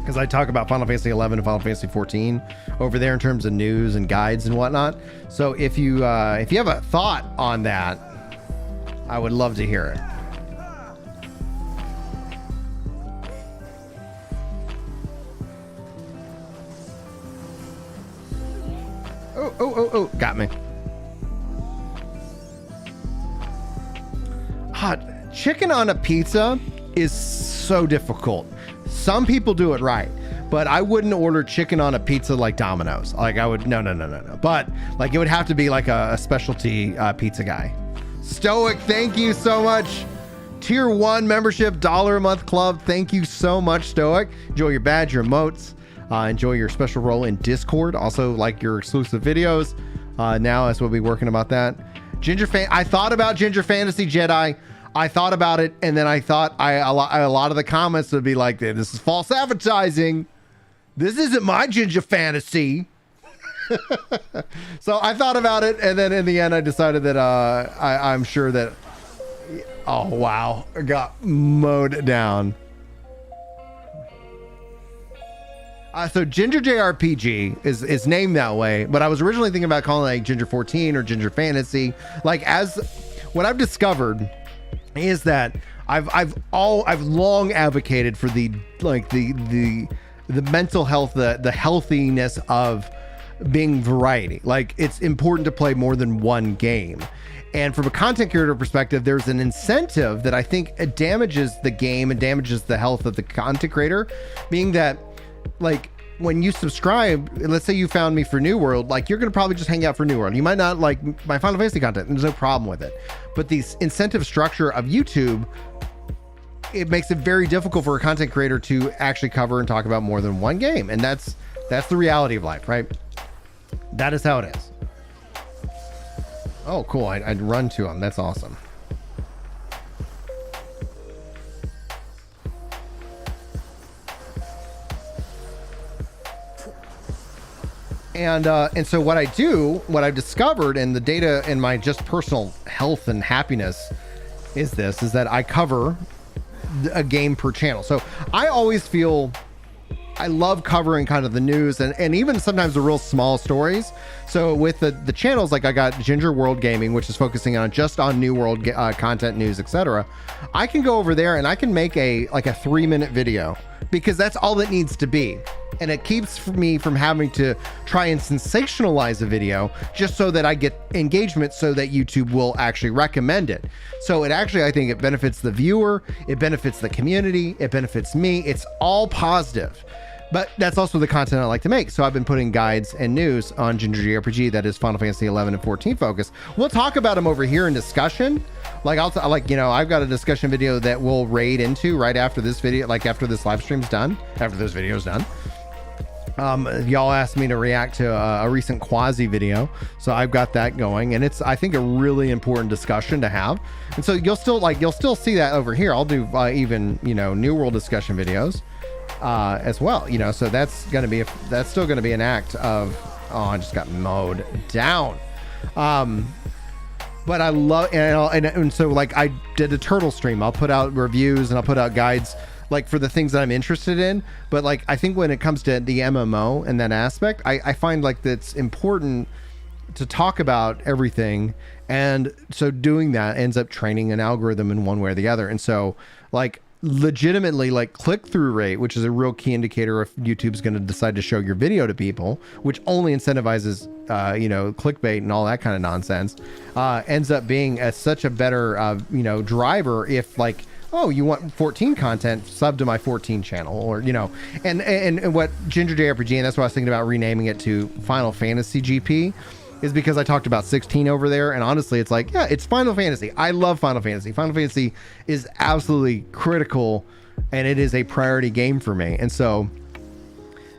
because I talk about Final Fantasy XI and Final Fantasy XIV over there in terms of news and guides and whatnot. So if you have a thought on that, I would love to hear it. Oh, got me. Chicken on a pizza is so difficult. Some people do it right, but I wouldn't order chicken on a pizza like Domino's. Like I would, no. But like it would have to be like a specialty pizza guy. Stoic, thank you so much. Tier 1 membership, $1 a month club. Thank you so much, Stoic. Enjoy your badge, your emotes. Enjoy your special role in Discord. Also like your exclusive videos. Now as we'll be working about that. I thought about Ginger Fantasy Jedi. I thought about it, and then I thought a lot of the comments would be like, this is false advertising. This isn't my Ginger Fantasy. So I thought about it, and then in the end I decided that I'm sure that, oh wow, I got mowed down. So Ginger JRPG is named that way, but I was originally thinking about calling it like Ginger 14 or Ginger Fantasy. Like, as what I've discovered is that I've long advocated for the mental health, the healthiness of being variety. Like, it's important to play more than one game. And from a content creator perspective, there's an incentive that I think it damages the game and damages the health of the content creator, being that, like, when you subscribe, let's say you found me for New World, like, you're going to probably just hang out for New World. You might not like my Final Fantasy content. There's no problem with it. But the incentive structure of YouTube, it makes it very difficult for a content creator to actually cover and talk about more than one game. And that's the reality of life, right? That is how it is. Oh, cool. I'd run to him. That's awesome. And so what I've discovered, and the data in my just personal health and happiness is that I cover a game per channel. So I always feel I love covering kind of the news and even sometimes the real small stories. So with the channels, like I got Ginger World Gaming, which is focusing on just on New World content, news, etc. I can go over there and I can make a 3-minute video, because that's all it needs to be. And it keeps me from having to try and sensationalize a video just so that I get engagement, so that YouTube will actually recommend it. So it actually, I think it benefits the viewer, it benefits the community, it benefits me. It's all positive. But that's also the content I like to make. So I've been putting guides and news on Ginger JRPG that is Final Fantasy 11 and 14 focus. We'll talk about them over here in discussion. Like I've got a discussion video that we'll raid into right after this video, like after this live stream's done, after this video's done. Y'all asked me to react to a recent Quasi video, so I've got that going, and it's, I think, a really important discussion to have. And so you'll still see that over here. I'll do even New World discussion videos as well. So that's still gonna be an act of, oh, I just got mowed down. But I love, and so like I did a turtle stream. I'll put out reviews and I'll put out guides, like, for the things that I'm interested in. But like, I think when it comes to the MMO and that aspect, I find like that's important to talk about everything. And so doing that ends up training an algorithm in one way or the other. And so like, legitimately, like, click-through rate, which is a real key indicator if YouTube's going to decide to show your video to people, which only incentivizes clickbait and all that kind of nonsense, ends up being such a better driver if, like, oh, you want 14 content, sub to my 14 channel, or and what Ginger JRPG, and that's why I was thinking about renaming it to Final Fantasy GP, is because I talked about 16 over there, and honestly, it's like, yeah, it's Final Fantasy. I love Final Fantasy. Final Fantasy is absolutely critical, and it is a priority game for me. And so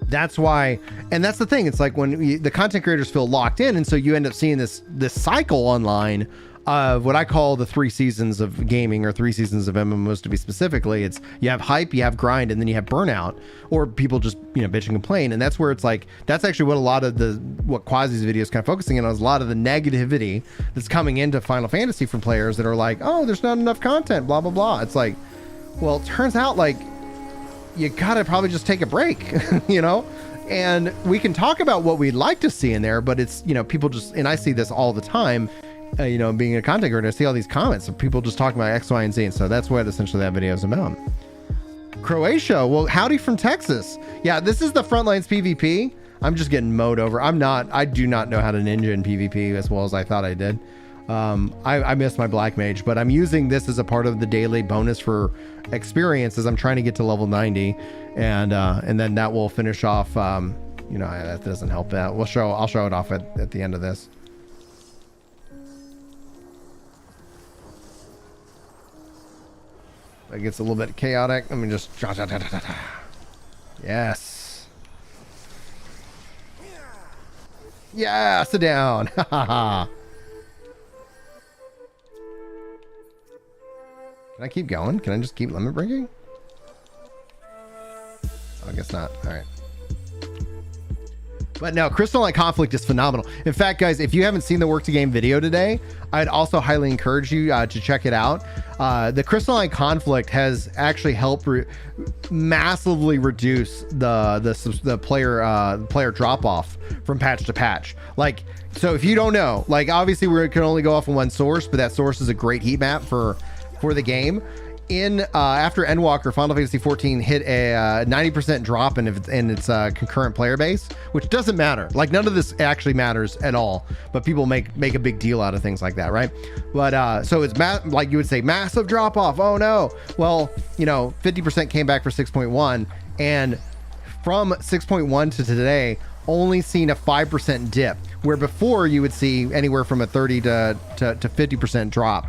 that's why, and that's the thing. It's like when the content creators feel locked in, and so you end up seeing this cycle online what I call the 3 seasons of gaming, or 3 seasons of MMOs to be specifically. It's you have hype, you have grind, and then you have burnout, or people just, you know, bitch and complain. And that's where it's like, that's actually what a lot of what Quasi's video is kind of focusing on, is a lot of the negativity that's coming into Final Fantasy from players that are like, oh, there's not enough content, blah, blah, blah. It's like, well, it turns out like you gotta probably just take a break, you know? And we can talk about what we'd like to see in there, but it's, you know, people just, and I see this all the time, you know, being a content creator, I see all these comments of people just talking about X, Y, and Z. And so that's what essentially that video is about. Croatia, well, howdy from Texas. Yeah, this is the Frontlines PvP. I'm just getting mowed over. I do not know how to ninja in PvP as well as I thought I did. I missed my Black Mage, but I'm using this as a part of the daily bonus for experience as I'm trying to get to level 90, and then that will finish off. You know, that doesn't help that. I'll show it off at the end of this. It gets a little bit chaotic. Let me just yes. Yeah, sit down. Can I keep going? Can I just keep limit breaking? I guess not. All right. But no, Crystalline Conflict is phenomenal. In fact, guys, if you haven't seen the Work to Game video today, I'd also highly encourage you to check it out. The Crystalline Conflict has actually helped massively reduce the player drop off from patch to patch. Like, so if you don't know, like, obviously we can only go off of one source, but that source is a great heat map for the game. After Endwalker, Final Fantasy XIV hit a 90% drop in its concurrent player base, which doesn't matter. Like, none of this actually matters at all, but people make a big deal out of things like that, right? But so it's like you would say, massive drop off. Oh no. Well, you know, 50% came back for 6.1, and from 6.1 to today, only seen a 5% dip, where before you would see anywhere from a 30 to 50% drop,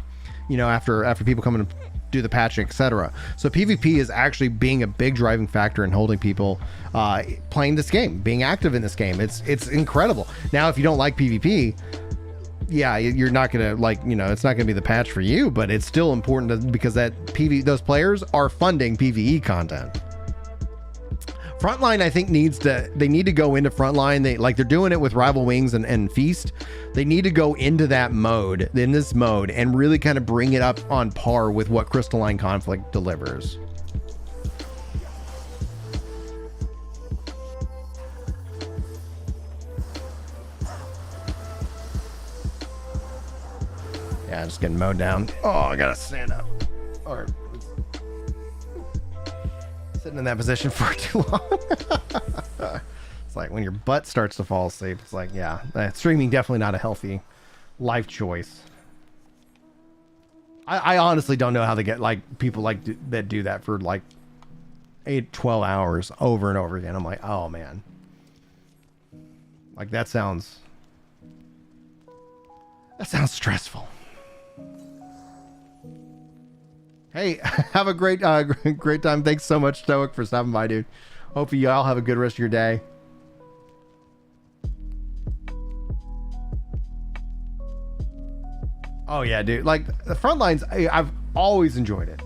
you know, after people come in and do the patching, etc. So PvP is actually being a big driving factor in holding people playing this game, being active in this game. It's incredible. Now, if you don't like PvP, yeah, you're not gonna, like, you know, it's not gonna be the patch for you, but it's still important because those players are funding PvE content. Frontline, I think, they need to go into Frontline. They're doing it with Rival Wings and Feast. They need to go into that mode, in this mode, and really kind of bring it up on par with what Crystalline Conflict delivers. Yeah, just getting mowed down. Oh, I gotta stand up. Or sitting in that position for too long. It's like when your butt starts to fall asleep, it's like, yeah, streaming definitely not a healthy life choice. I honestly don't know how they get, like, people that do that for like 12 hours over and over again. I'm like, oh man, like that sounds stressful. Hey, have a great time. Thanks so much, Stoic, for stopping by, dude. Hope you all have a good rest of your day. Oh yeah, dude. Like, the Frontlines, I've always enjoyed it.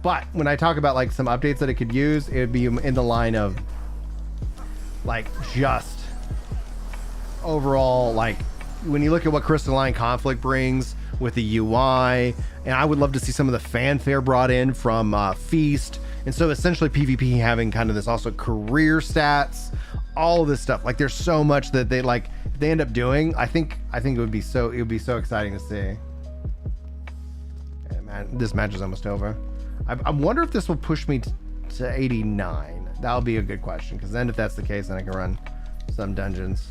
But when I talk about like some updates that it could use, it would be in the line of like just overall, like when you look at what Crystalline Conflict brings with the UI, and I would love to see some of the fanfare brought in from Feast. And so essentially PvP having kind of this also career stats, all of this stuff. Like, there's so much that they end up doing. I think it would be so exciting to see. Yeah, man, this match is almost over. I wonder if this will push me to 89. That'll be a good question, because then if that's the case, then I can run some dungeons.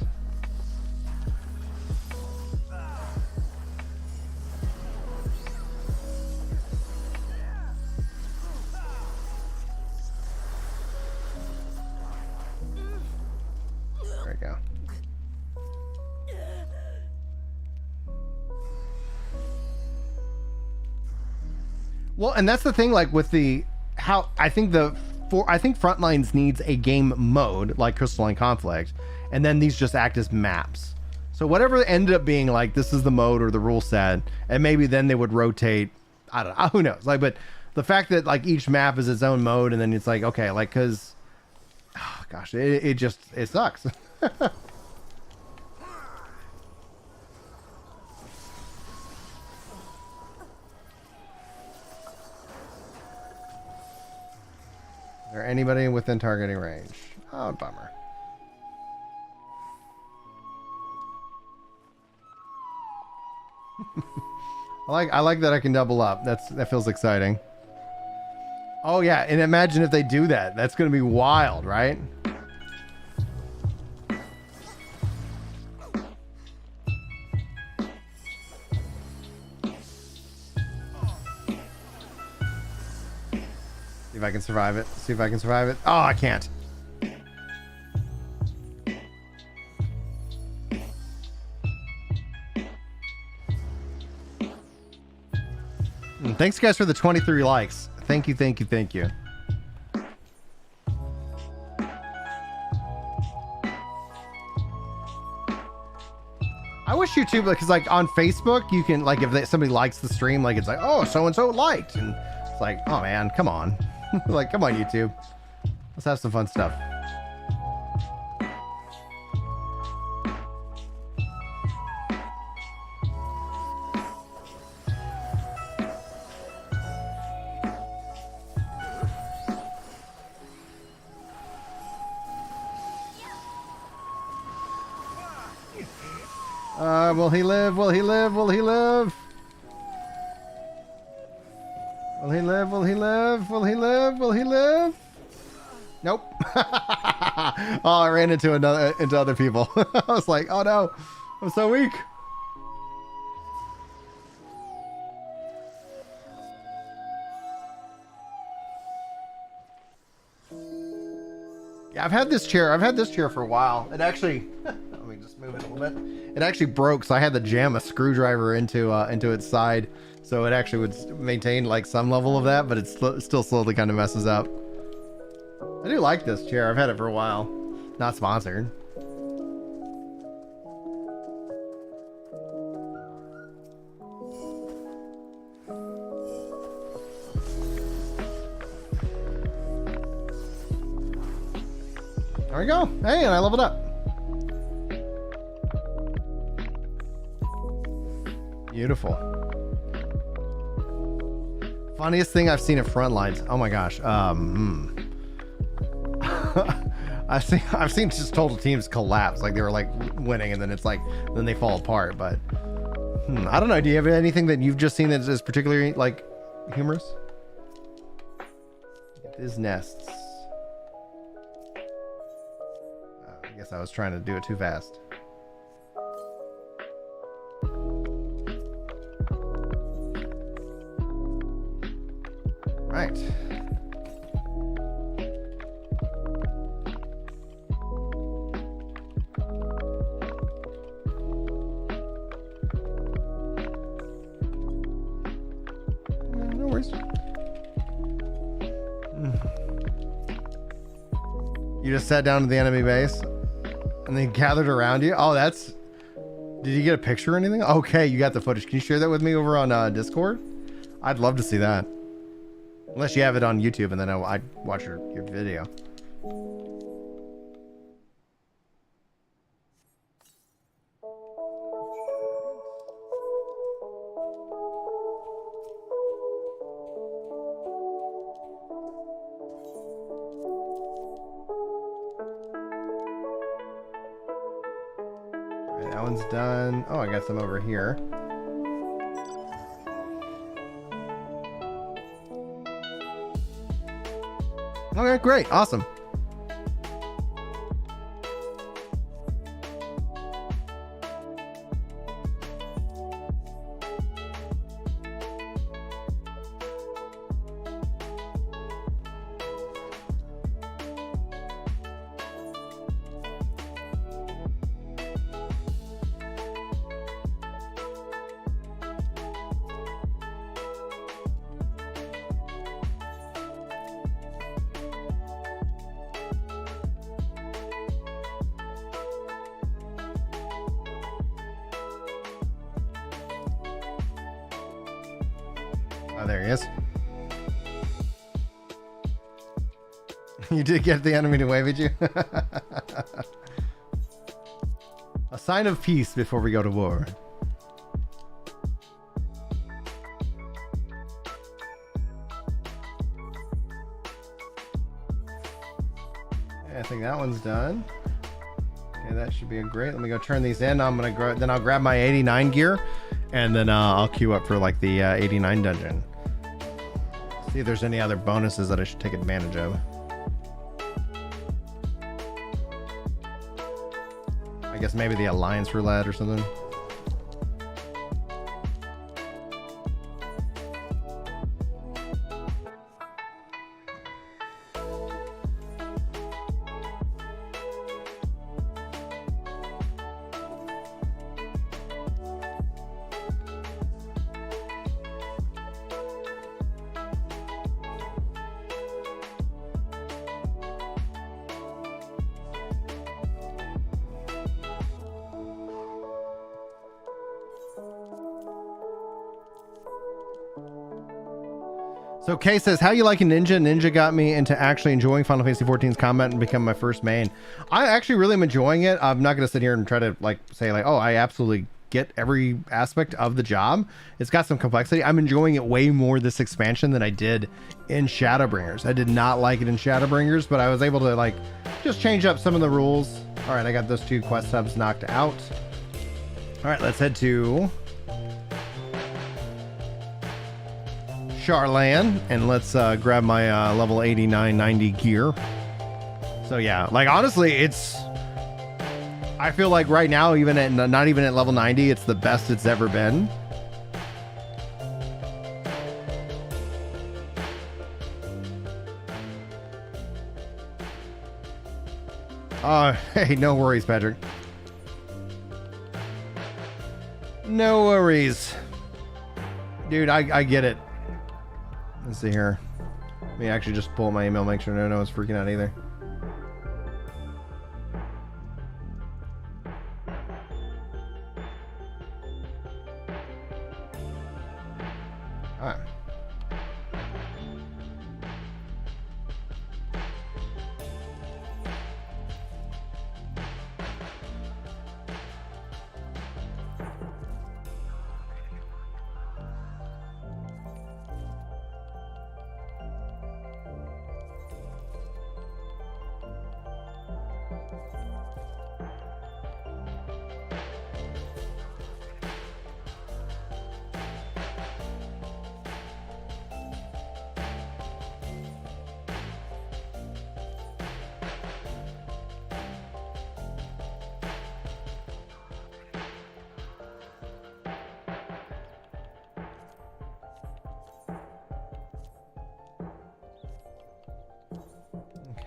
Go. Well, and that's the thing, like with I think Frontlines needs a game mode like Crystalline Conflict, and then these just act as maps. So whatever ended up being like, this is the mode or the rule set, and maybe then they would rotate. I don't know. Who knows? Like, but the fact that like each map is its own mode, and then it's like, okay, like, cause, oh, gosh, it sucks. Is there anybody within targeting range? Oh, bummer. I like that I can double up. That feels exciting. Oh yeah, and imagine if they do that. That's gonna be wild, right? See if I can survive it. See if I can survive it. Oh, I can't. Thanks, guys, for the 23 likes. Thank you, thank you, thank you. I wish YouTube, because like on Facebook, you can like if somebody likes the stream, like it's like, oh, so and so liked, and it's like, oh man, come on, like come on YouTube, let's have some fun stuff. Will he live? Will he live? Will he live? Will he live? Will he live? Will he live? Will he live? Nope. Oh, I ran into other people. I was like, oh no, I'm so weak. Yeah, I've had this chair. I've had this chair for a while. It actually, let me just move it a little bit. It actually broke, so I had to jam a screwdriver into its side, so it actually would maintain like some level of that, but it still slowly kind of messes up. I do like this chair. I've had it for a while. Not sponsored. There we go. Hey, and I leveled up. Beautiful. Funniest thing I've seen at Frontlines. Oh my gosh. I've seen just total teams collapse. Like they were like winning, and then it's like then they fall apart. But I don't know. Do you have anything that you've just seen that is particularly like humorous? These nests. I guess I was trying to do it too fast. Right. No worries. You just sat down to the enemy base and they gathered around you. Oh, that's... Did you get a picture or anything? Okay, you got the footage. Can you share that with me over on Discord? I'd love to see that. Unless you have it on YouTube, and then I'd watch your video. All right, that one's done. Oh, I got some over here. Okay, great. Awesome. Oh, there he is. You did get the enemy to wave at you? A sign of peace before we go to war. I think that one's done. Okay, that should be a great. Let me go turn these in. I'm gonna then I'll grab my 89 gear, and then I'll queue up for like the 89 dungeon. See if there's any other bonuses that I should take advantage of. I guess maybe the Alliance Roulette or something. So Kay says, how you liking Ninja? Ninja got me into actually enjoying Final Fantasy XIV's combat and become my first main. I actually really am enjoying it. I'm not going to sit here and try to like say like, oh, I absolutely get every aspect of the job. It's got some complexity. I'm enjoying it way more this expansion than I did in Shadowbringers. I did not like it in Shadowbringers, but I was able to like just change up some of the rules. All right, I got those 2 quest hubs knocked out. All right, let's head to Charlan, and let's grab my level 89 90 gear. So yeah, like honestly, it's, I feel like right now, even at not even at level 90, it's the best it's ever been. Hey, no worries, Patrick. No worries, dude. I get it. Let's see here. Let me actually just pull up my email, make sure no one's freaking out either. All right.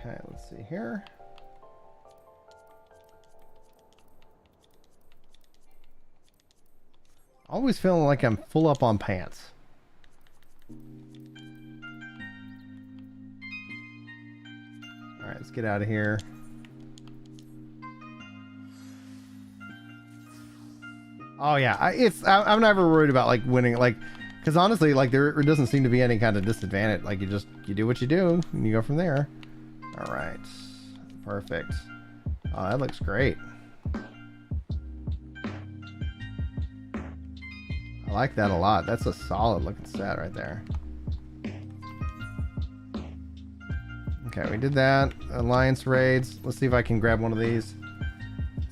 Okay, let's see here. Always feeling like I'm full up on pants. All right, let's get out of here. Oh yeah, I'm never worried about like winning, like, because honestly, like there doesn't seem to be any kind of disadvantage. Like you do what you do and you go from there. All right, perfect. Oh, that looks great. I like that a lot. That's a solid looking set right there. Okay, we did that. Alliance raids. Let's see if I can grab one of these.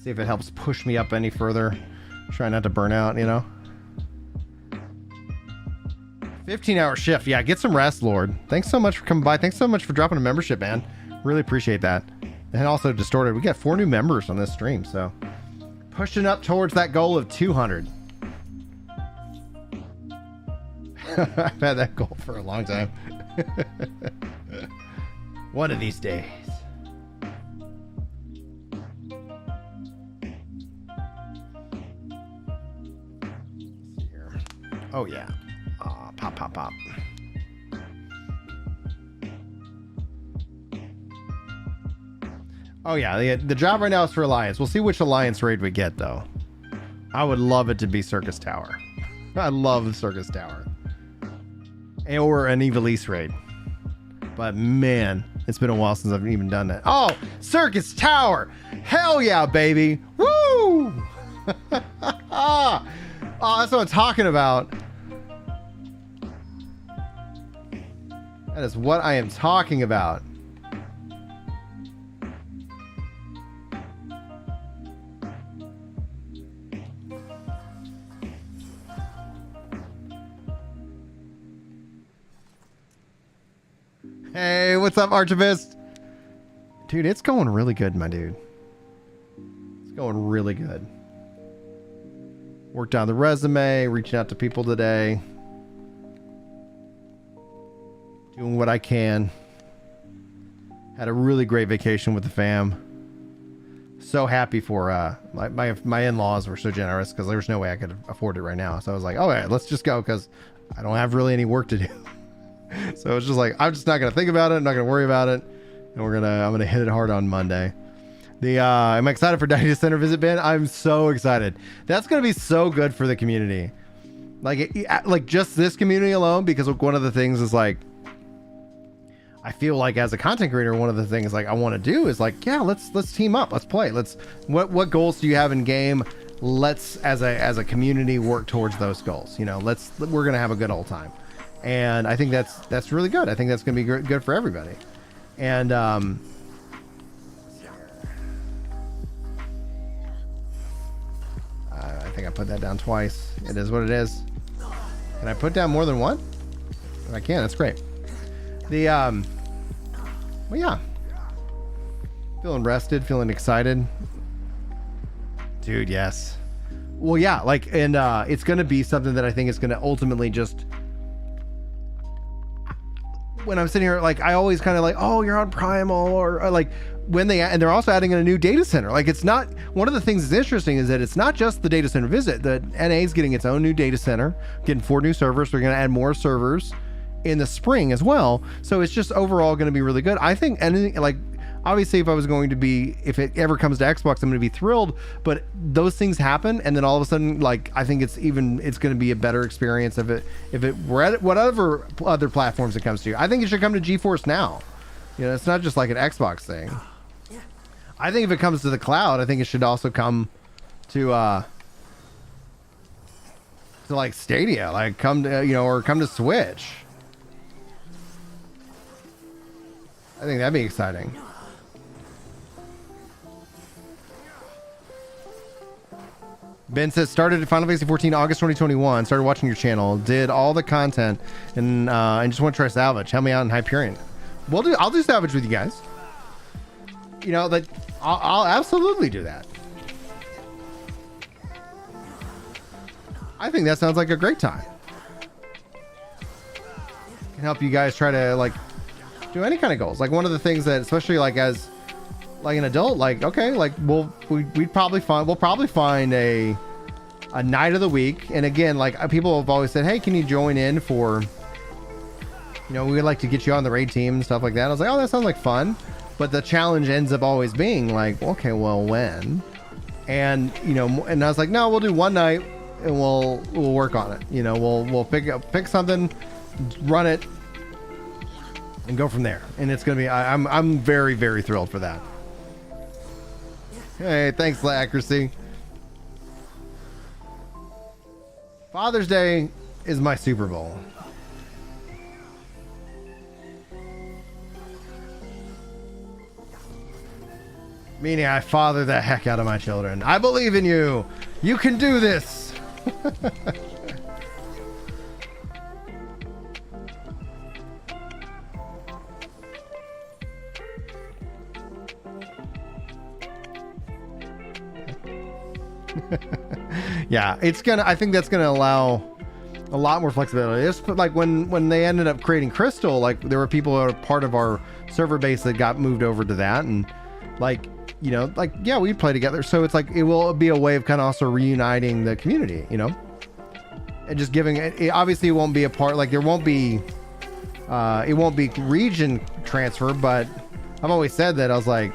See if it helps push me up any further. Try not to burn out, you know. 15-hour shift. Yeah, get some rest, Lord. Thanks so much for coming by. Thanks so much for dropping a membership, man. Really appreciate that. And also Distorted. We got 4 new members on this stream, so pushing up towards that goal of 200. I've had that goal for a long time. One of these days. Let's see here. Oh yeah. Pop, pop, pop. Oh yeah, the job right now is for Alliance. We'll see which Alliance raid we get though. I would love it to be Circus Tower. I love the Circus Tower. or an Evilise raid. But man, it's been a while since I've even done that. Oh, Circus Tower. Hell yeah, baby. Woo! Oh, that's what I'm talking about. That is what I am talking about. Hey, what's up, Archivist? Dude, it's going really good, my dude. It's going really good. Worked on the resume, reaching out to people today. Doing what I can. Had a really great vacation with the fam. So happy for my in-laws were so generous because there was no way I could afford it right now. So I was like, all right, let's just go because I don't have really any work to do. So it's just like, I'm just not going to think about it. I'm not going to worry about it. And I'm going to hit it hard on Monday. I'm excited for Data Center visit, Ben. I'm so excited. That's going to be so good for the community. Like just this community alone, because one of the things is like, I feel like as a content creator, one of the things like I want to do is like, yeah, let's team up. Let's play. What goals do you have in game? Let's, as a community, work towards those goals. You know, we're going to have a good old time. And I think that's really good. I think that's going to be good for everybody. And I think I put that down twice. It is what it is. Can I put down more than one? If I can, that's great. Well, yeah. Feeling rested, feeling excited. Dude, yes. Well, yeah, and it's going to be something that I think is going to ultimately just, when I'm sitting here, like, I always kind of like, oh, you're on Primal, or like and they're also adding in a new data center. Like, it's not, one of the things that's interesting is that it's not just the data center visit. The NA is getting its own new data center, getting 4 new servers. They're going to add more servers in the spring as well. So it's just overall going to be really good. I think anything, like, obviously if it ever comes to Xbox, I'm going to be thrilled, but those things happen. And then all of a sudden, like, I think it's going to be a better experience if it were at whatever other platforms it comes to. I think it should come to GeForce Now. You know, it's not just like an Xbox thing. I think if it comes to the cloud, I think it should also come to like Stadia, like come to, or come to Switch. I think that'd be exciting. Ben says, started at Final Fantasy 14 August 2021. Started watching your channel. Did all the content and just want to try Salvage. Help me out in Hyperion. I'll do Salvage with you guys. I'll absolutely do that. I think that sounds like a great time. Can help you guys try to like do any kind of goals. Like one of the things that, especially like as like an adult, like, okay, like we'll probably find a night of the week. And again, like people have always said, hey, can you join in for, we would like to get you on the raid team and stuff like that. I was like, oh, that sounds like fun. But the challenge ends up always being like, okay, well, when? And, and I was like, no, we'll do one night and we'll work on it. We'll pick something, run it, and go from there. And it's going to be, I'm very, very thrilled for that. Hey, thanks, Accuracy. Father's Day is my Super Bowl. Meaning I father the heck out of my children. I believe in you. You can do this. Yeah, I think that's gonna allow a lot more flexibility. It's like when they ended up creating Crystal, like there were people that were part of our server base that got moved over to that, and like, yeah, we play together. So it's like, it will be a way of kind of also reuniting the community, and just giving it, obviously it won't be a part, like there won't be, it won't be region transfer, but I've always said that I was like,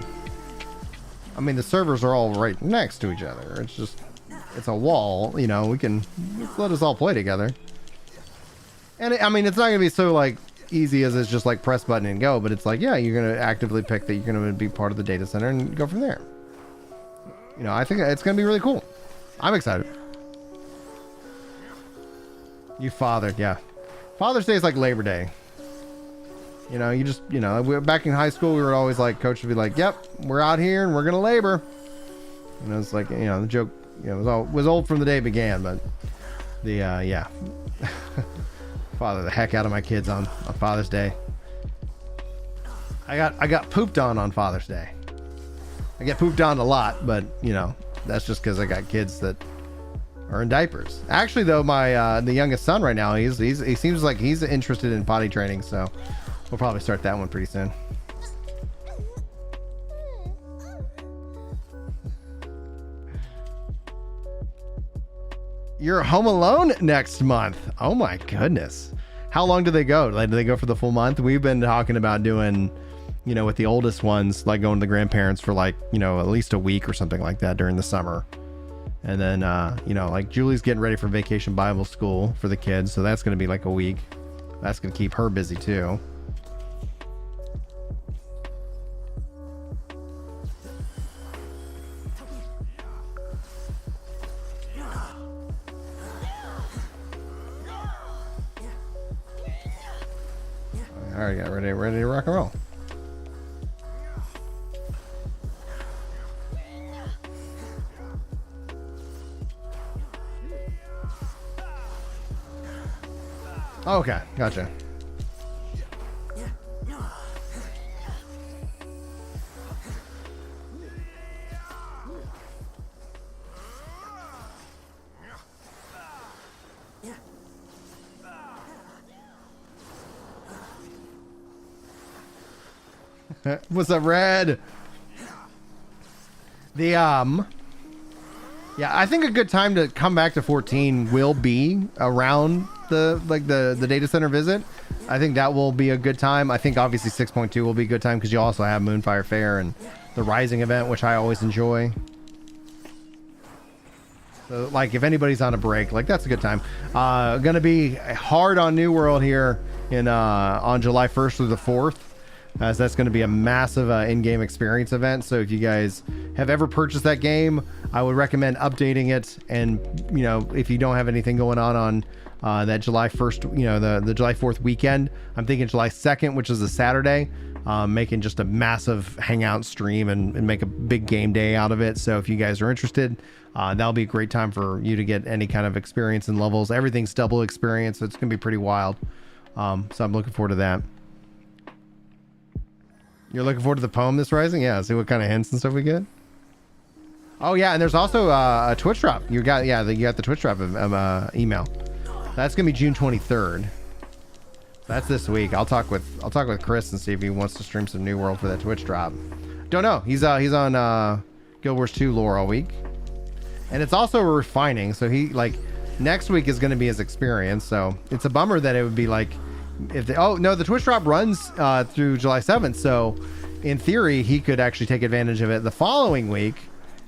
I mean, the servers are all right next to each other. It's a wall, let us all play together. And I mean, it's not gonna be so like easy as it's just like press button and go, but it's like, yeah, you're gonna actively pick that you're gonna be part of the data center and go from there. You know, I think it's gonna be really cool. I'm excited. You fathered, yeah. Father's Day is like Labor Day. You know, you just, you know, back in high school, we were always like, coach would be like, yep, we're out here and we're gonna labor. You know, it's like, you know, the joke, you know, was old from the day it began, but the yeah. Father the heck out of my kids on Father's Day. I got pooped on Father's Day. I get pooped on a lot, but you know, that's just because I got kids that are in diapers. Actually, though, my the youngest son right now, he seems like he's interested in potty training, so we'll probably start that one pretty soon. You're home alone next month. Oh my goodness. How long do they go? Like, do they go for the full month? We've been talking about doing, you know, with the oldest ones, like going to the grandparents for like, you know, at least a week or something like that during the summer. And then, you know, like Julie's getting ready for vacation Bible school for the kids. So that's going to be like a week. That's going to keep her busy too. All right, got ready to rock and roll. Okay, gotcha. What's up, Red? The yeah, I think a good time to come back to 14 will be around the data center visit. I think that will be a good time. I think obviously 6.2 will be a good time because you also have Moonfire Fair and the Rising event, which I always enjoy. So like if anybody's on a break, like that's a good time. Gonna be hard on New World here in on July 1st through the 4th. As that's going to be a massive in-game experience event. So if you guys have ever purchased that game, I would recommend updating it. And, you know, if you don't have anything going on that July 1st, you know, the July 4th weekend, I'm thinking July 2nd, which is a Saturday, making just a massive hangout stream and make a big game day out of it. So if you guys are interested, that'll be a great time for you to get any kind of experience and levels. Everything's double experience. So it's going to be pretty wild. So I'm looking forward to that. You're looking forward to the poem this rising? Yeah, see what kind of hints and stuff we get. Oh yeah, and there's also a Twitch drop. You got the Twitch drop email. That's gonna be June 23rd. That's this week. I'll talk with Chris and see if he wants to stream some New World for that Twitch drop. Don't know. He's on Guild Wars 2 lore all week, and it's also refining. So he like next week is gonna be his experience. So it's a bummer that it would be like. If they, oh no, the Twitch drop runs through July 7th, so in theory he could actually take advantage of it the following week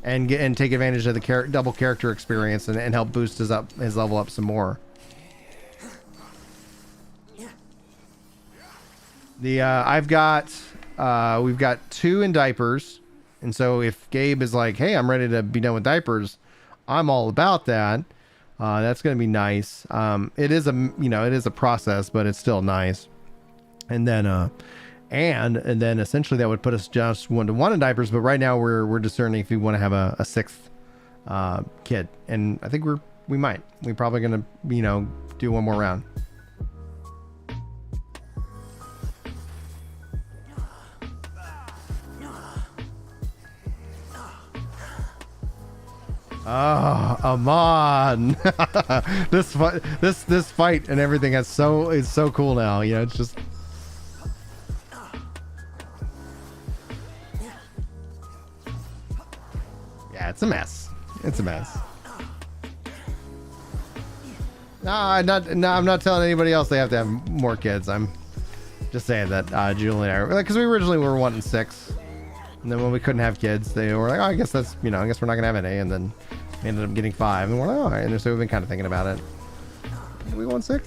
and take advantage of the double character experience and help boost his level up some more. The we've got 2 in diapers, and so if Gabe is like, hey, I'm ready to be done with diapers, I'm all about that. That's going to be nice. It is a process, but it's still nice. And then, and then essentially that would put us just 1-to-1 in diapers. But right now we're discerning if we want to have a 6th, kid. And I think we might. We're probably going to, you know, do one more round. Oh, Amon. this fight and everything is so cool now. You know, it's just yeah, it's a mess. It's a mess. No, I'm not telling anybody else they have to have more kids. I'm just saying that Julie and I, because we originally were wanting 6. And then when we couldn't have kids, they were like, oh, I guess we're not going to have any. And then we ended up getting 5. And we're like, oh, all right. And so we've been kind of thinking about it. Do we want 6?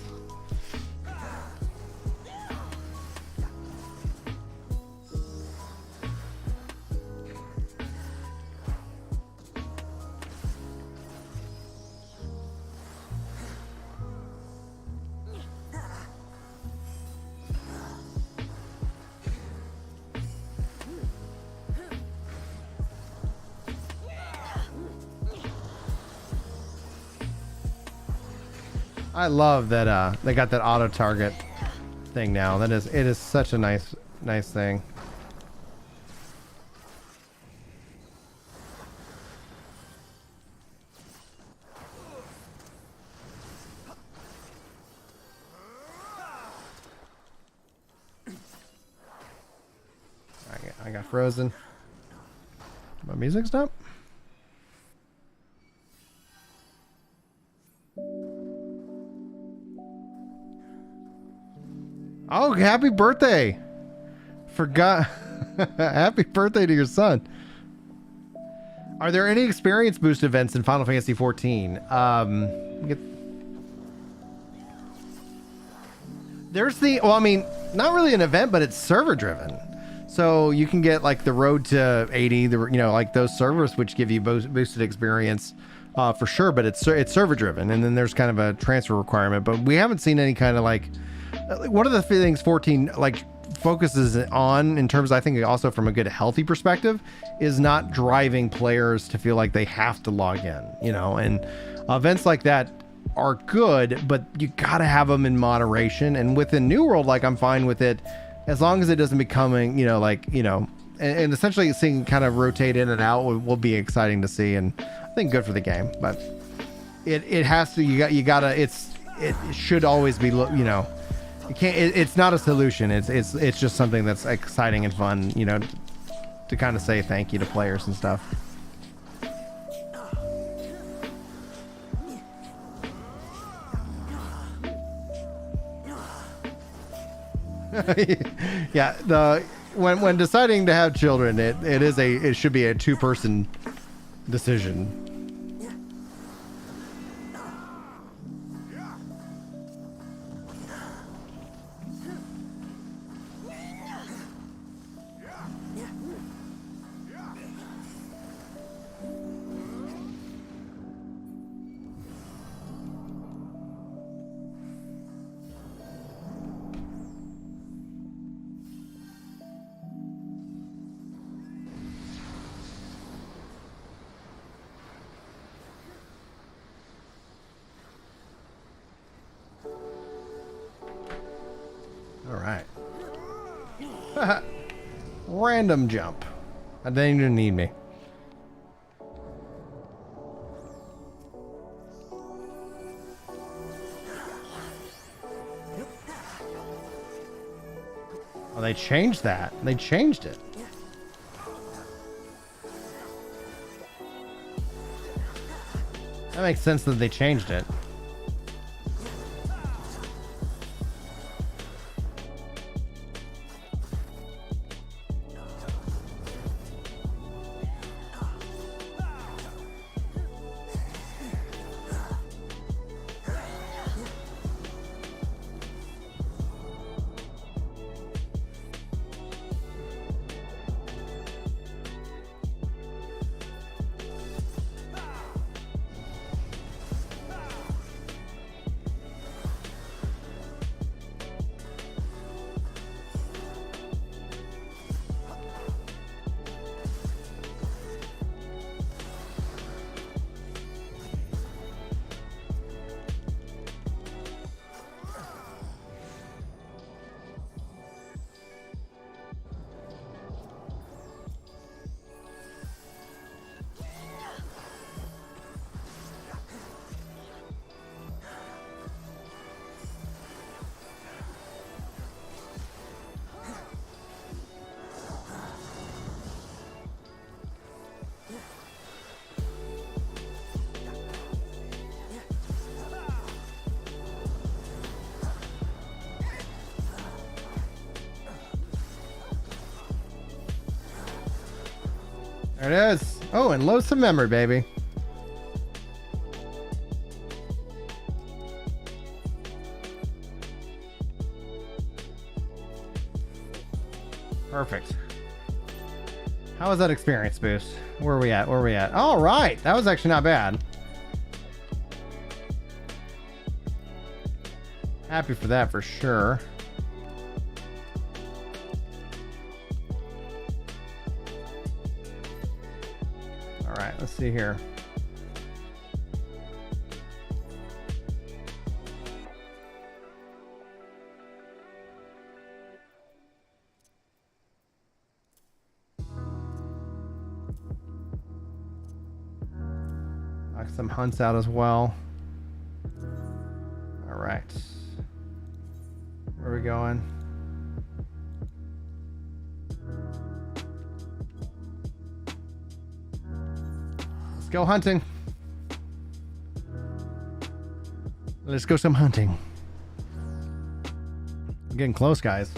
I love that they got that auto target thing now. It is such a nice thing. I got frozen. My music stopped? Oh, happy birthday! Forgot. Happy birthday to your son. Are there any experience boost events in Final Fantasy XIV? There's the, well, I mean, not really an event, but it's server driven. So you can get like the road to 80, like those servers, which give you boosted experience for sure, but it's server driven. And then there's kind of a transfer requirement, but we haven't seen any kind of like one of the things 14 like focuses on in terms, I think also from a good healthy perspective, is not driving players to feel like they have to log in, and events like that are good, but you gotta have them in moderation. And within New World, like, I'm fine with it as long as it doesn't becoming, and essentially seeing kind of rotate in and out will be exciting to see, and I think good for the game. But it has to, you gotta, it should always be, it can't, it's not a solution. It's just something that's exciting and fun, to kind of say thank you to players and stuff. Yeah, when deciding to have children, it should be a two-person decision. Random jump. I didn't even need me. Oh, they changed that. They changed it. That makes sense that they changed it. There it is. Oh, and load some memory, baby. Perfect. How was that experience boost? Where are we at? Where are we at? All right. That was actually not bad. Happy for that for sure. All right, let's see here. some hunts out as well. All right. Where are we going? Let's go hunting. Let's go some hunting. I'm getting close, guys.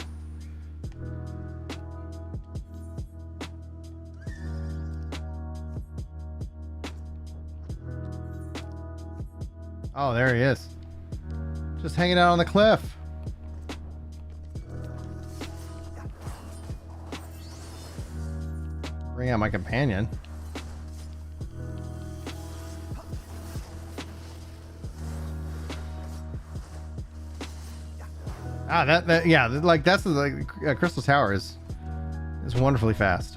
Oh, there he is. Just hanging out on the cliff. Bring out my companion. Ah, that yeah, like that's the Crystal Tower is wonderfully fast.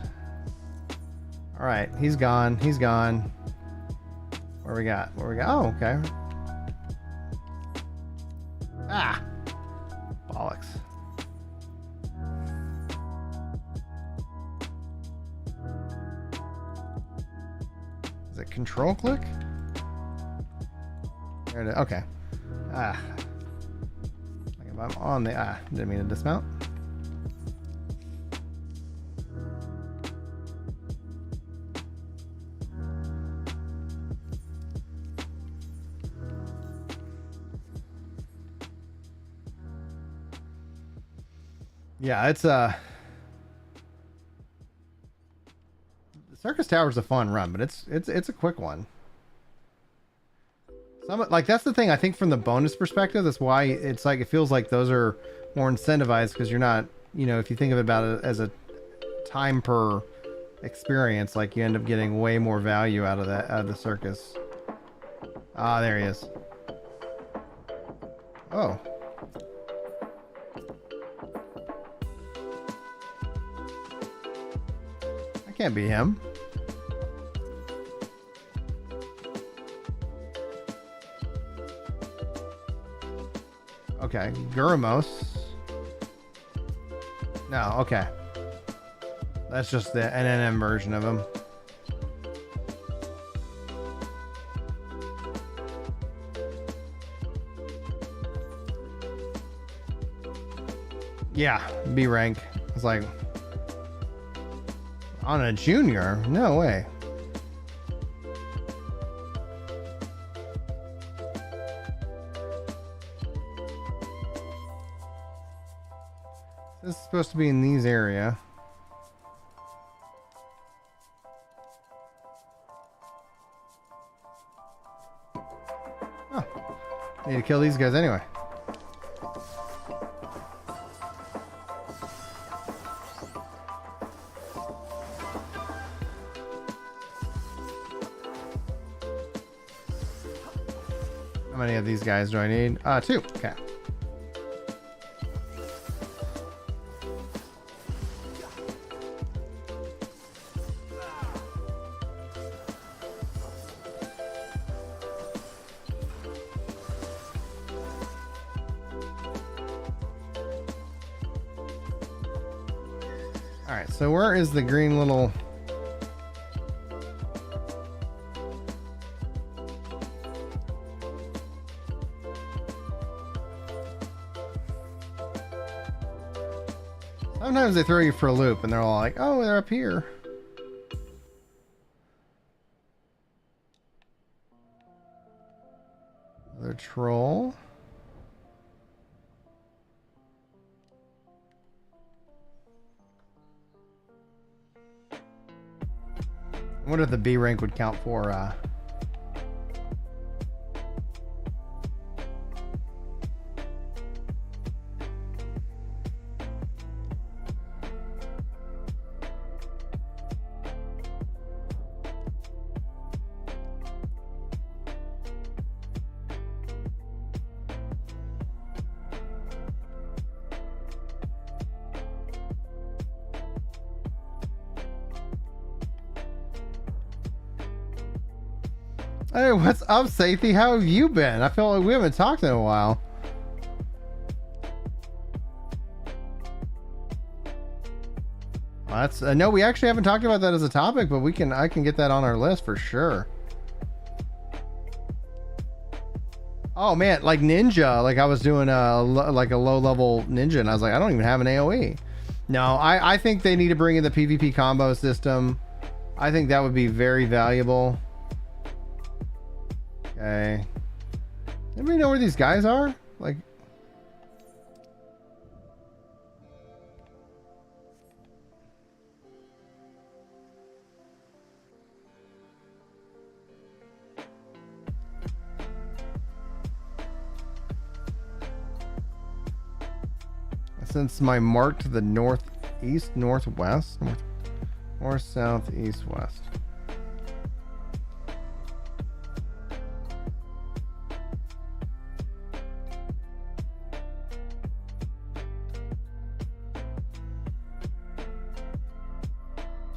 All right, he's gone. He's gone. Where we got? Where we got? Oh, okay. Ah, bollocks. Is it control click? There it is. Okay. Ah. I'm on the didn't mean to dismount. Yeah, it's the Circus Tower's a fun run, but it's a quick one. Like that's the thing, I think from the bonus perspective, that's why it's like it feels like those are more incentivized, because you're not, you know, if you think of it about it as a time per experience, like you end up getting way more value out of that, out of the circus. Ah, there he is. Oh. I can't be him. Okay, Guramos. No, okay. That's just the NNM version of him. Yeah, B rank. It's like on a junior? No way. This is supposed to be in these area. Oh, need to kill these guys anyway. How many of these guys do I need? 2. Okay. Alright, so where is the green little... Sometimes they throw you for a loop and they're all like, oh, they're up here. The troll. I wonder if the B rank would count for Hey, what's up, Sathi? How have you been? I feel like we haven't talked in a while. Well, that's no, we actually haven't talked about that as a topic, but I can get that on our list for sure. Oh man, like ninja, like I was doing like a low level ninja, and I was like, I don't even have an AoE. No, I think they need to bring in the PvP combo system. I think that would be very valuable. Okay. Anybody know where these guys are? Like, since my mark to the northeast, northwest, north, south, east, west.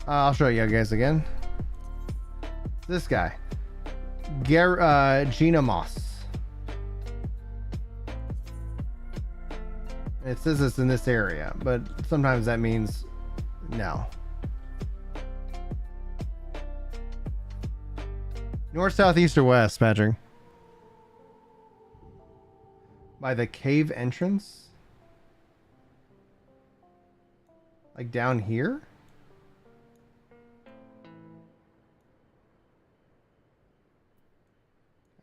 I'll show you guys again. This guy, Gina Moss. It says it's in this area, but sometimes that means no. North, south, east, or west, Patrick? By the cave entrance? Like down here?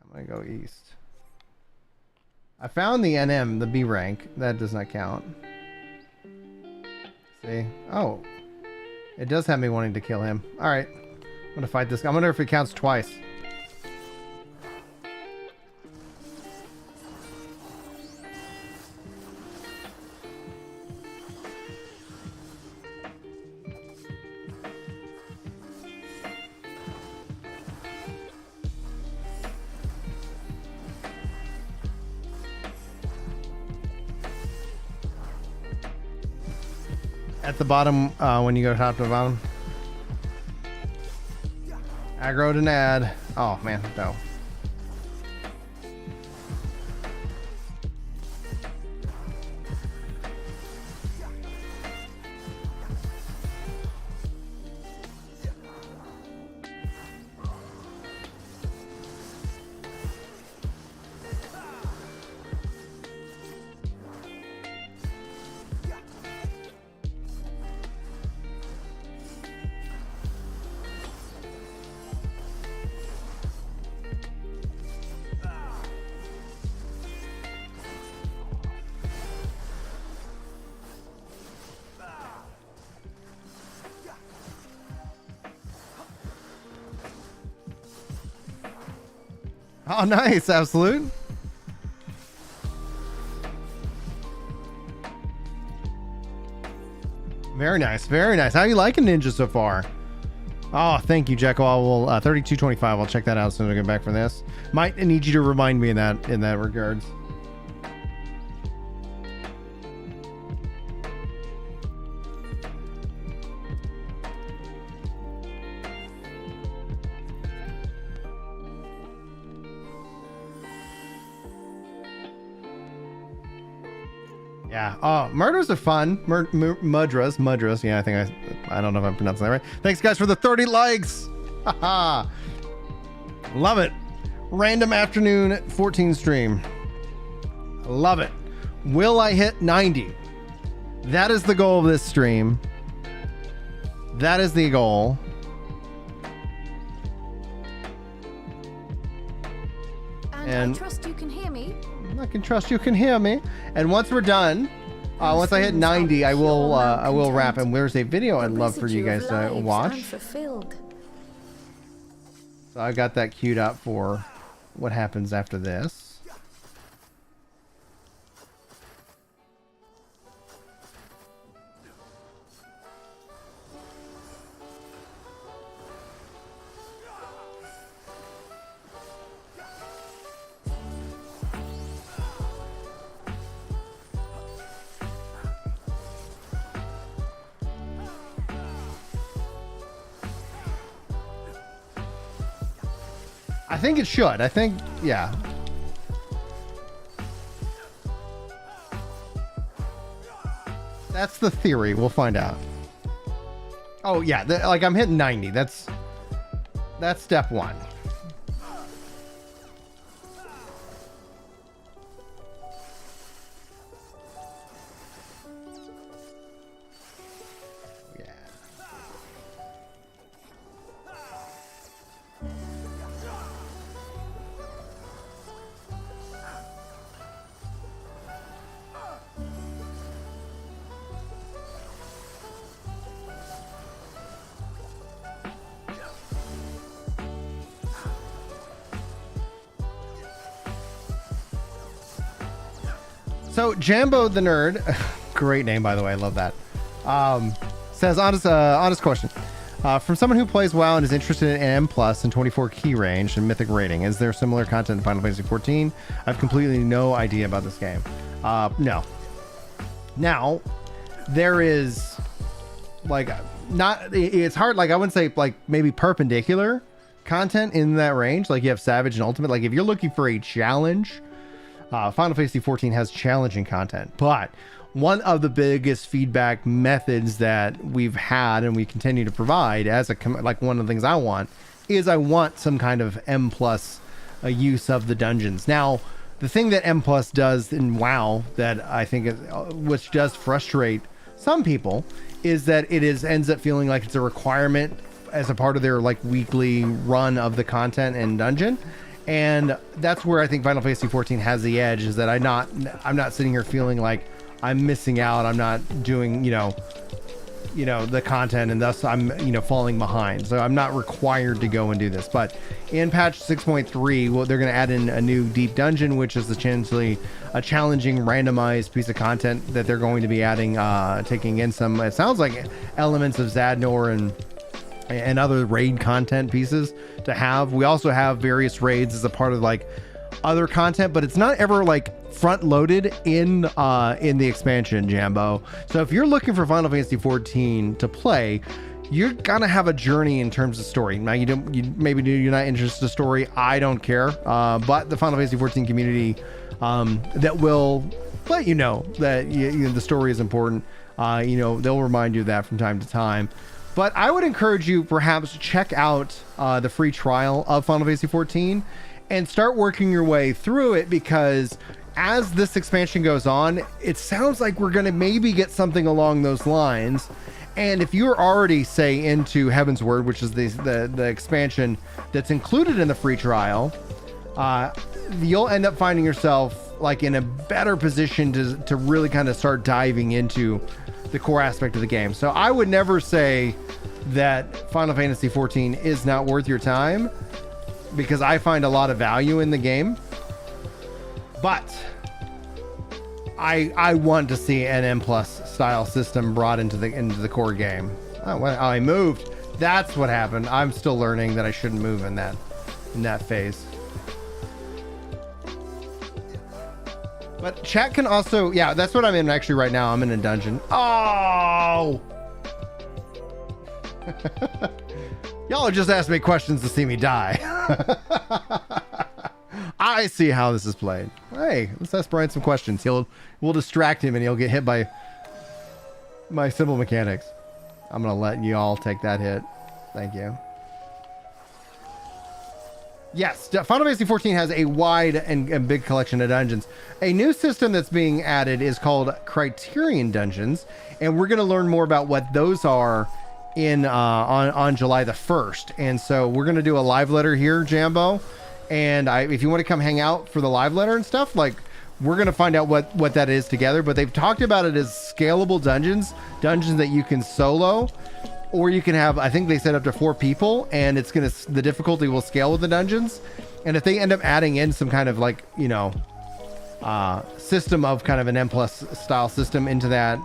I'm gonna go east. I found the NM, the B rank. That does not count. See? Oh. It does have me wanting to kill him. Alright. I'm gonna fight this guy. I wonder if it counts twice. At the bottom, when you go top to the bottom. Aggro to Nad. Oh man, no. Oh, nice, Absolute. Very nice, very nice. How you liking Ninja so far? Oh, thank you, Jekyll. I will 3225. I'll check that out as soon as I get back from this. Might need you to remind me in that regards. Yeah. Oh, murders are fun. Mudras. Yeah, I don't know if I'm pronouncing that right. Thanks, guys, for the 30 likes. Haha. Love it. Random afternoon 14 stream. Love it. Will I hit 90? That is the goal of this stream. That is the goal. And I trust you can hear me. I can trust you can hear me. And once we're done, once I hit 90, I will wrap. And there's a video I'd love for you guys to watch. So I got that queued up for what happens after this. I think it should. I think, yeah. That's the theory. We'll find out. Oh, yeah. Like, I'm hitting 90. That's step one. So Jambo the Nerd, great name by the way, I love that. Says honest question. From someone who plays WoW and is interested in M plus and 24 key range and mythic rating, is there similar content in Final Fantasy 14? I have completely no idea about this game. No. Now, there is like it's hard, like I wouldn't say like maybe perpendicular content in that range. Like you have Savage and Ultimate. Like if you're looking for a challenge, Final Fantasy 14 has challenging content, but one of the biggest feedback methods that we've had and we continue to provide as like one of the things I want some kind of M plus use of the dungeons. Now, the thing that M plus does in WoW that I think which does frustrate some people is that it ends up feeling like it's a requirement as a part of their like weekly run of the content and dungeon. And that's where I think Final Fantasy 14 has the edge, is that I'm not sitting here feeling like I'm missing out. I'm not doing, the content, and thus I'm, falling behind. So I'm not required to go and do this. But in patch 6.3, well, they're going to add in a new deep dungeon, which is essentially a challenging randomized piece of content that they're going to be adding, taking in some, it sounds like elements of Zadnor and other raid content pieces to have. We also have various raids as a part of like other content, but it's not ever like front loaded in the expansion, Jambo. So if you're looking for Final Fantasy 14 to play, you're gonna have a journey in terms of story. Now you're not interested in story. I don't care. But the Final Fantasy 14 community that will let you know that the story is important. They'll remind you of that from time to time. But I would encourage you perhaps check out the free trial of Final Fantasy 14 and start working your way through it, because as this expansion goes on, it sounds like we're going to maybe get something along those lines. And if you're already, say, into Heaven's Word, which is the expansion that's included in the free trial, you'll end up finding yourself like in a better position to really kind of start diving into the core aspect of the game. So I would never say that Final Fantasy 14 is not worth your time, because I find a lot of value in the game. But I want to see an M plus style system brought into the core game. I moved. That's what happened. I'm still learning that I shouldn't move in that phase. But chat can also, yeah, that's what I'm in actually right now. I'm in a dungeon. Oh! Y'all just asked me questions to see me die. I see how this is played. Hey, let's ask Brian some questions. We'll distract him and he'll get hit by my simple mechanics. I'm gonna let you all take that hit. Thank you. Yes, Final Fantasy 14 has a wide and big collection of dungeons. A new system that's being added is called Criterion Dungeons, and we're going to learn more about what those are on July the 1st. And so we're going to do a live letter here, Jambo. And if you want to come hang out for the live letter and stuff, like, we're going to find out what that is together. But they've talked about it as scalable dungeons that you can solo. Or you can have, I think they said up to 4 people, and the difficulty will scale with the dungeons. And if they end up adding in some kind of like, system of kind of an M plus style system into that,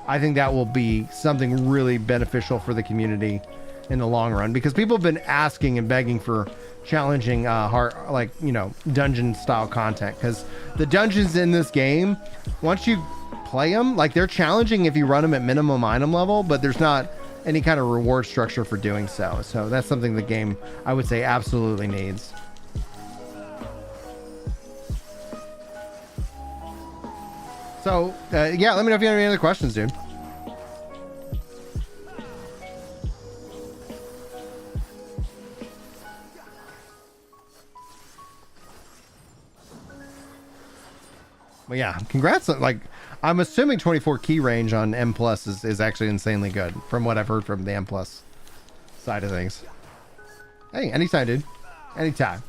I think that will be something really beneficial for the community in the long run, because people have been asking and begging for challenging, dungeon style content, because the dungeons in this game, once you play them, like, they're challenging if you run them at minimum item level, but there's not any kind of reward structure for doing so. So that's something the game, I would say, absolutely needs. So yeah, let me know if you have any other questions, dude. Well, yeah, congrats. Like, I'm assuming 24 key range on M plus is actually insanely good from what I've heard from the M plus side of things. Hey, anytime, dude. Anytime.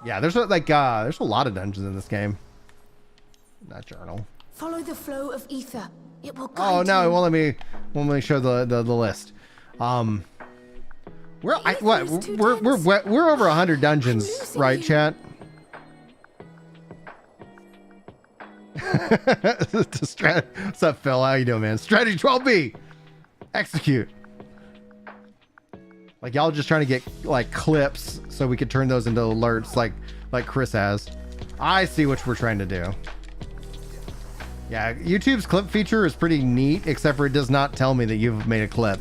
Yeah, there's a lot of dungeons in this game. That journal. Follow the flow of ether. It will guide Oh no, you. it won't let me show the list. We're over 100 dungeons, right, chat? What's up, Phil? How you doing, man? Strategy 12B. Execute. Like y'all just trying to get like clips so we could turn those into alerts like Chris has. I see what we're trying to do. Yeah, YouTube's clip feature is pretty neat, except for it does not tell me that you've made a clip.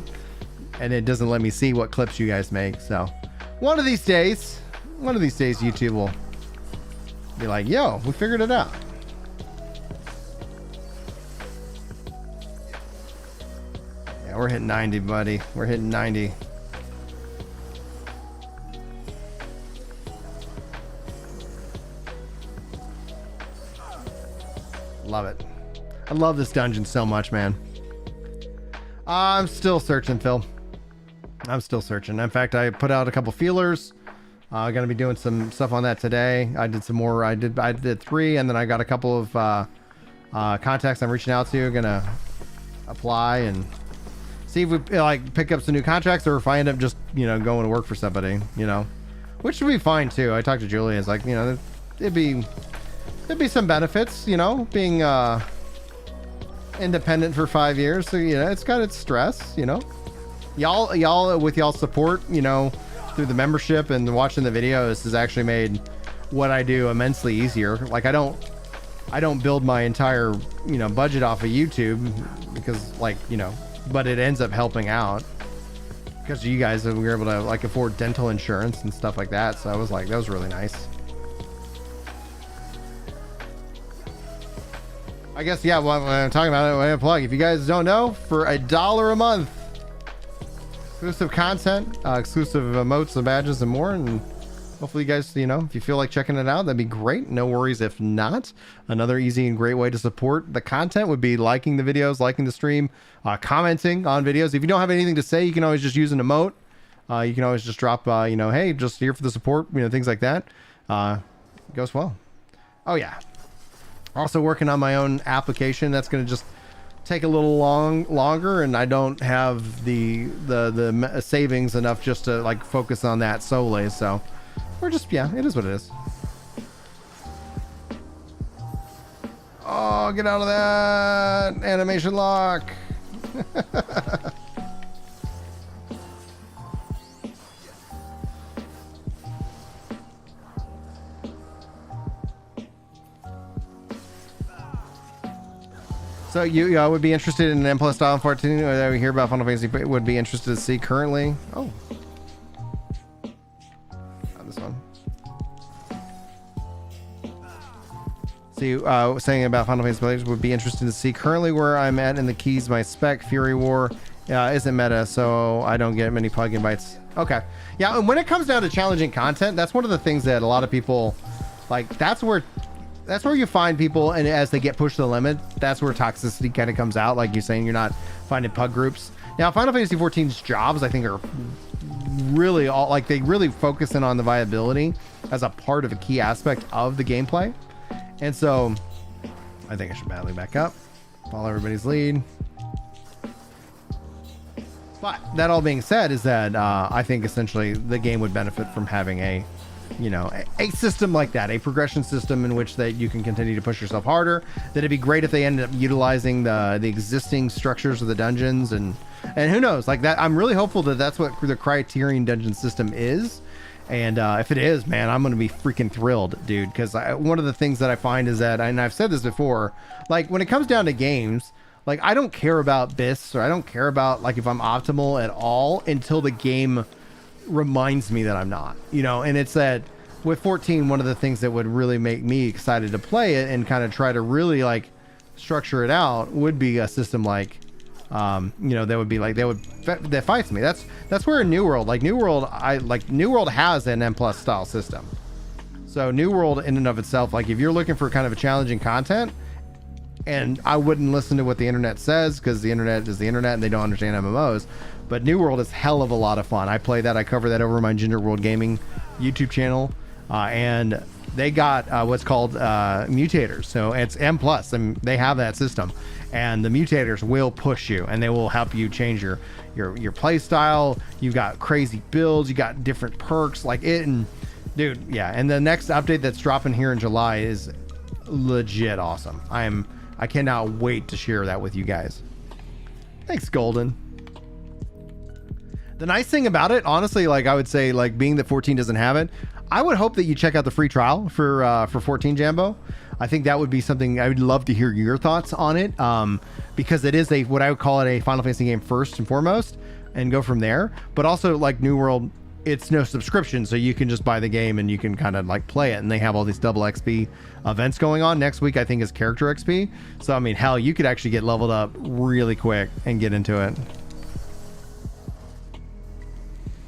And it doesn't let me see what clips you guys make. So one of these days, YouTube will be like, yo, we figured it out. Yeah, we're hitting 90, buddy. We're hitting 90. Love it. I love this dungeon so much, man. I'm still searching, Phil. I'm still searching. In fact, I put out a couple feelers. I'm gonna be doing some stuff on that today. I did some more. I did 3, and then I got a couple of contacts I'm reaching out to. Gonna apply and see if we like pick up some new contracts, or if I end up just going to work for somebody. Which would be fine too. I talked to Julia. It's like it'd be some benefits. Being independent for 5 years, so it's got its stress. Y'all with y'all support through the membership and watching the videos has actually made what I do immensely easier. Like I don't build my entire budget off of YouTube because but it ends up helping out because you guys were able to like afford dental insurance and stuff like that. So I was like, that was really nice. I guess, yeah, when I'm talking about it, when I plug, if you guys don't know, for $1 a month, exclusive content, exclusive emotes and badges and more, and hopefully you guys, if you feel like checking it out, that'd be great. No worries if not. Another easy and great way to support the content would be liking the videos, liking the stream, commenting on videos. If you don't have anything to say, you can always just use an emote. You can always just drop, hey, just here for the support, things like that. It goes well. Oh, yeah. Also working on my own application that's going to just take a little longer, and I don't have the savings enough just to like focus on that solely. So we're just, yeah, it is what it is. Oh, get out of that animation lock. So you would be interested in an M+ style 14, or that we hear about Final Fantasy, would be interested to see currently. Oh, not this one. See, saying about Final Fantasy players would be interested to see currently where I'm at in the keys. My spec Fury War isn't meta, so I don't get many plug invites. Okay, yeah. And when it comes down to challenging content, that's one of the things that a lot of people like. That's where you find people, and as they get pushed to the limit, that's where toxicity kind of comes out. Like you're saying, you're not finding pug groups. Now, Final Fantasy XIV's jobs, I think, are really all like they really focus in on the viability as a part of a key aspect of the gameplay. And so, I think I should badly back up, follow everybody's lead. But that all being said, is that I think essentially the game would benefit from having a system like that, a progression system in which that you can continue to push yourself harder. That it'd be great if they ended up utilizing the existing structures of the dungeons, and who knows, like that. I'm really hopeful that that's what the Criterion dungeon system is. And if it is, man, I'm gonna be freaking thrilled, dude, because one of the things that I find is that, and I've said this before, like when it comes down to games, like I don't care about BIS, or I don't care about like if I'm optimal at all until the game reminds me that I'm not, and it's that with 14, one of the things that would really make me excited to play it and kind of try to really like structure it out would be a system like that would be like that fights me. That's where in New World New World has an M+ style system. So New World in and of itself, like if you're looking for kind of a challenging content, and I wouldn't listen to what the internet says because the internet is the internet and they don't understand MMOs. But New World is hell of a lot of fun. I play that. I cover that over my Ginger World Gaming YouTube channel. And they got what's called mutators. So it's M plus, and they have that system. And the mutators will push you, and they will help you change your play style. You've got crazy builds, you got different perks like it, and dude, yeah. And the next update that's dropping here in July is legit awesome. I cannot wait to share that with you guys. Thanks, Golden. The nice thing about it, honestly, like I would say, like being that 14 doesn't have it, I would hope that you check out the free trial for 14 Jambo. I think that would be something I would love to hear your thoughts on it, because it is what I would call it a Final Fantasy game first and foremost, and go from there. But also, like New World, it's no subscription, so you can just buy the game and you can kind of like play it. And they have all these double XP events going on. Next week, I think, is character XP. So I mean, hell, you could actually get leveled up really quick and get into it.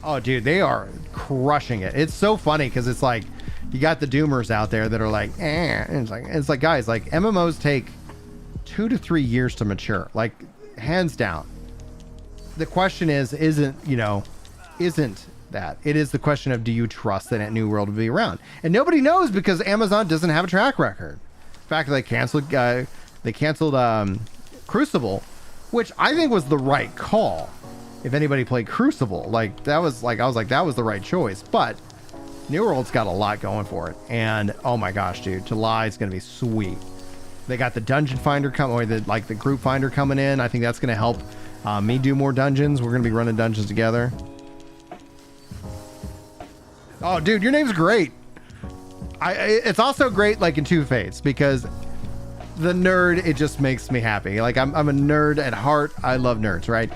Oh, dude, they are crushing it. It's so funny because it's like you got the doomers out there that are like, eh. And it's like, guys, like MMOs take 2 to 3 years to mature, like hands down. The question isn't that. It is the question of, do you trust that New World will be around? And nobody knows because Amazon doesn't have a track record. In fact, they canceled Crucible, which I think was the right call. If anybody played Crucible, like that was like, I was like, that was the right choice. But New World's got a lot going for it, and oh my gosh, dude, July is gonna be sweet. They got the dungeon finder coming, or the group finder coming in. I think that's gonna help me do more dungeons. We're gonna be running dungeons together. Oh, dude, your name's great. It's also great, like in Two Fates, because the nerd, it just makes me happy. Like I'm a nerd at heart. I love nerds, right?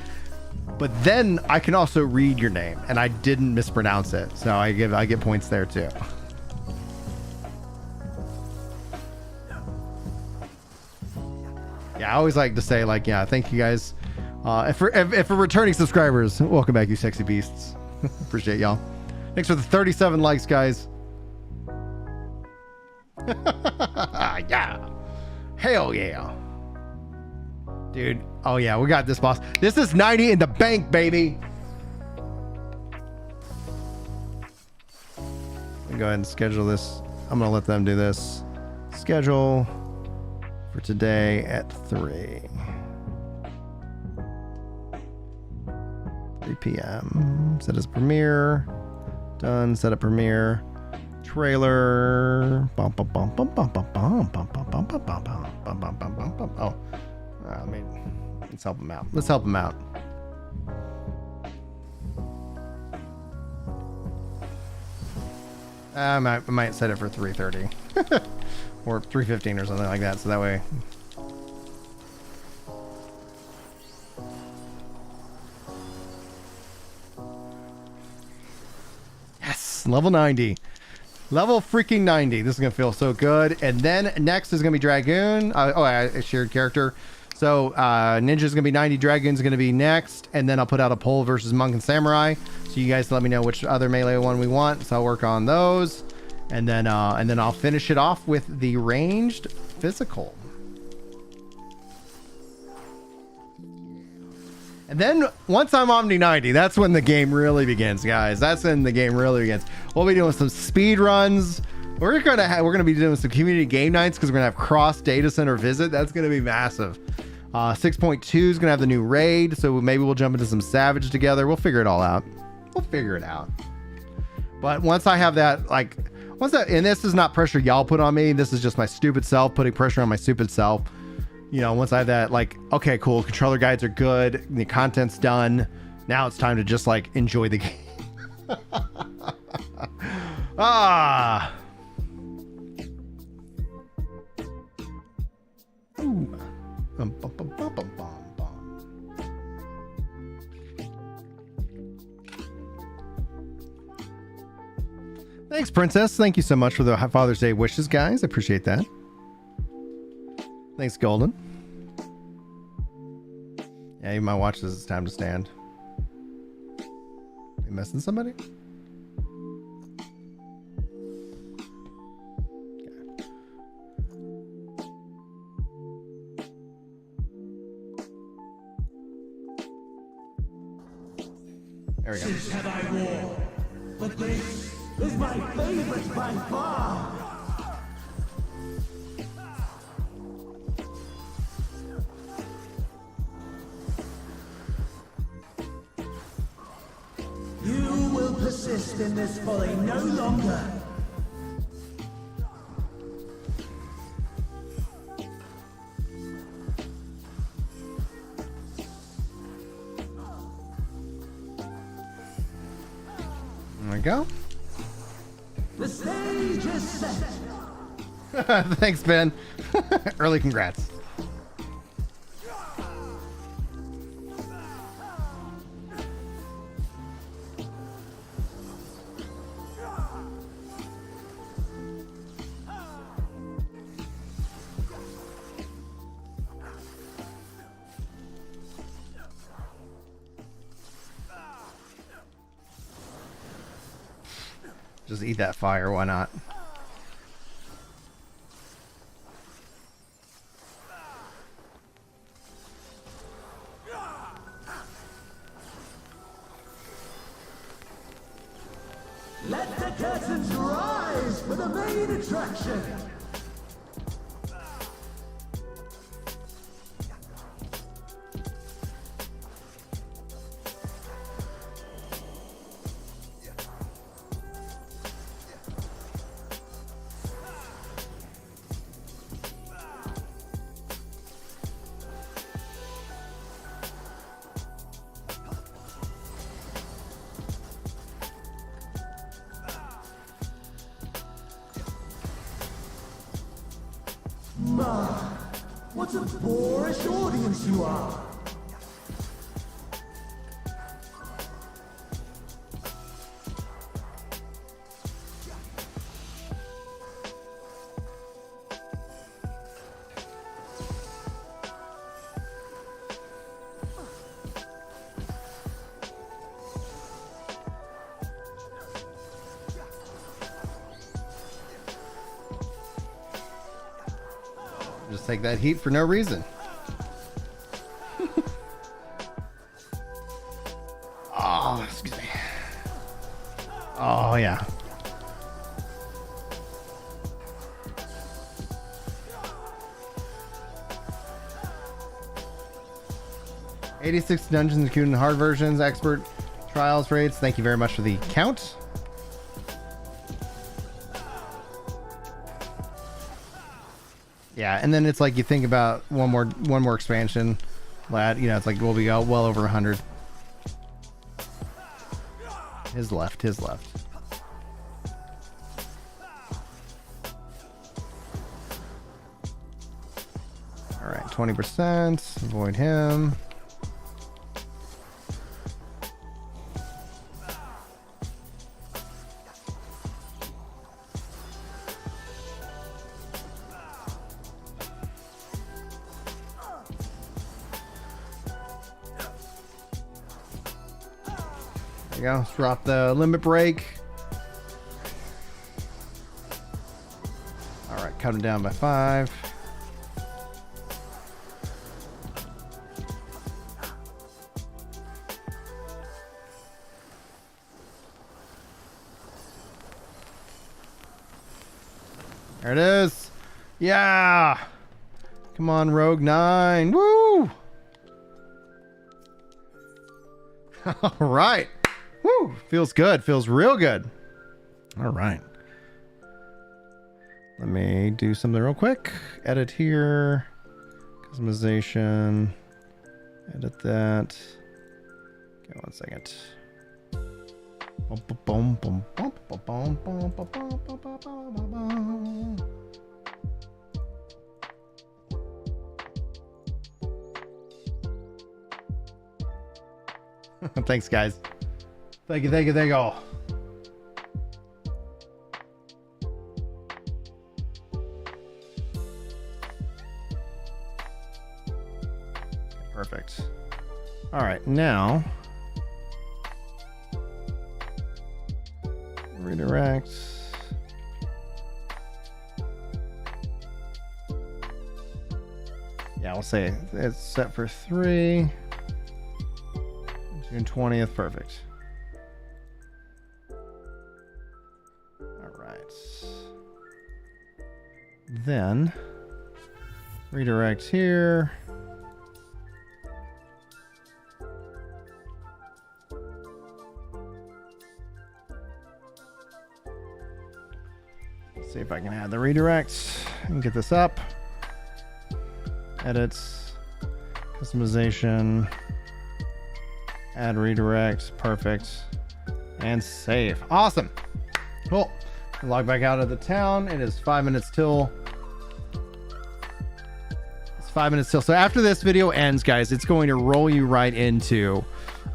But then I can also read your name, and I didn't mispronounce it, so I get points there too. Yeah, I always like to say, like, yeah, thank you guys. If for returning subscribers, welcome back, you sexy beasts. Appreciate y'all. Thanks for the 37 likes, guys. Yeah. Hell yeah. Dude, oh yeah, we got this, boss. This is 90 in the bank, baby. Go ahead and schedule this. I'm gonna let them do this. Schedule for today at 3 p.m. Set as premiere. Done. Set up premiere. Trailer. Bum, bum, bum, bum, bum, bum, bum, bum, bum, bum, bum, bum, bum, bum, bum, bum. Oh. I mean, let's help him out. Let's help him out. I might set it for 3:30 or 3:15 or something like that. So that way. Yes, level 90. Level freaking 90. This is going to feel so good. And then next is going to be Dragoon. I shared character. So Ninja's gonna be 90, Dragoon's gonna be next, and then I'll put out a poll versus Monk and Samurai. So you guys let me know which other melee one we want. So I'll work on those, and then I'll finish it off with the ranged physical. And then once I'm Omni 90, that's when the game really begins, guys. That's when the game really begins. We'll be doing some speed runs. We're gonna be doing some community game nights because we're gonna have cross data center visit. That's gonna be massive. 6.2 is gonna have the new raid, so maybe we'll jump into some Savage together. We'll figure it all out. We'll figure it out. But once I have that, like, and this is not pressure y'all put on me. This is just my stupid self putting pressure on my stupid self. You know, once I have that, like, okay, cool, controller guides are good, the content's done. Now it's time to just like enjoy the game. Ah. Ooh. Bum, bum, bum, bum, bum, bum. Thanks, Princess. Thank you so much for the Father's Day wishes, guys. I appreciate that. Thanks, Golden. Yeah, you might watch this. It's time to stand. You missing somebody? There we go. But this is my favorite by far. persist in this folly no longer. There we go. The stage is set. Thanks, Ben. Early congrats. Just eat that fire, why not? Let the curtains rise for the main attraction. What a boorish audience you are! Just take that heat for no reason. Oh, excuse me. Oh, yeah. $86 dungeons including hard versions, expert trials rates. Thank you very much for the count. Yeah, and then it's like you think about one more expansion, lad. You know, it's like we'll be well over 100. His left. All right, 20%. Avoid him. Go. Let's drop the limit break. All right, cut him down by 5. There it is. Yeah. Come on, Rogue 9. Woo. All right. Woo! Feels good. Feels real good. All right. Let me do something real quick. Edit here. Customization. Edit that. Okay, 1 second. Thanks, guys. Thank you all. Perfect. All right, now redirect. Yeah, we'll say it's set for 3. June 20th, perfect. Then redirect here. See if I can add the redirects and get this up. Edits, customization, add redirect, perfect, and save. Awesome. Cool. Log back out of the town. It is 5 minutes till. It's 5 minutes till. So after this video ends, guys, it's going to roll you right into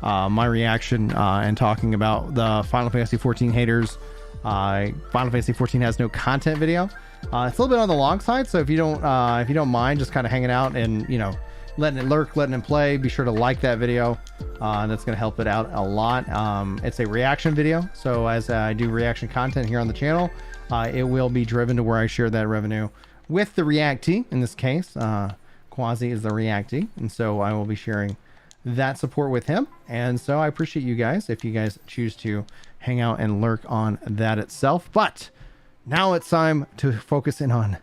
my reaction and talking about the Final Fantasy XIV haters. Final Fantasy XIV has no content video. It's a little bit on the long side, so if you don't mind just kind of hanging out and, you know, letting it lurk, letting it play, be sure to like that video. That's going to help it out a lot. It's a reaction video, so as I do reaction content here on the channel, it will be driven to where I share that revenue with the reactee. In this case, Quasi is the reactee, and so I will be sharing that support with him. And so I appreciate you guys if you guys choose to hang out and lurk on that itself. But now it's time to focus in on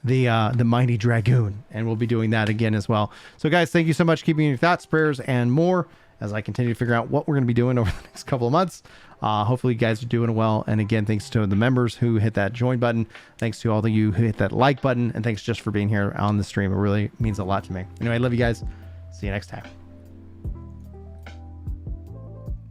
the mighty dragoon, and we'll be doing that again as well. So guys, thank you so much. Keeping your thoughts, prayers, and more as I continue to figure out what we're going to be doing over the next couple of months. Hopefully you guys are doing well. And again, thanks to the members who hit that join button. Thanks to all of you who hit that like button, and thanks just for being here on the stream. It really means a lot to me. Anyway, I love you guys. See you next time.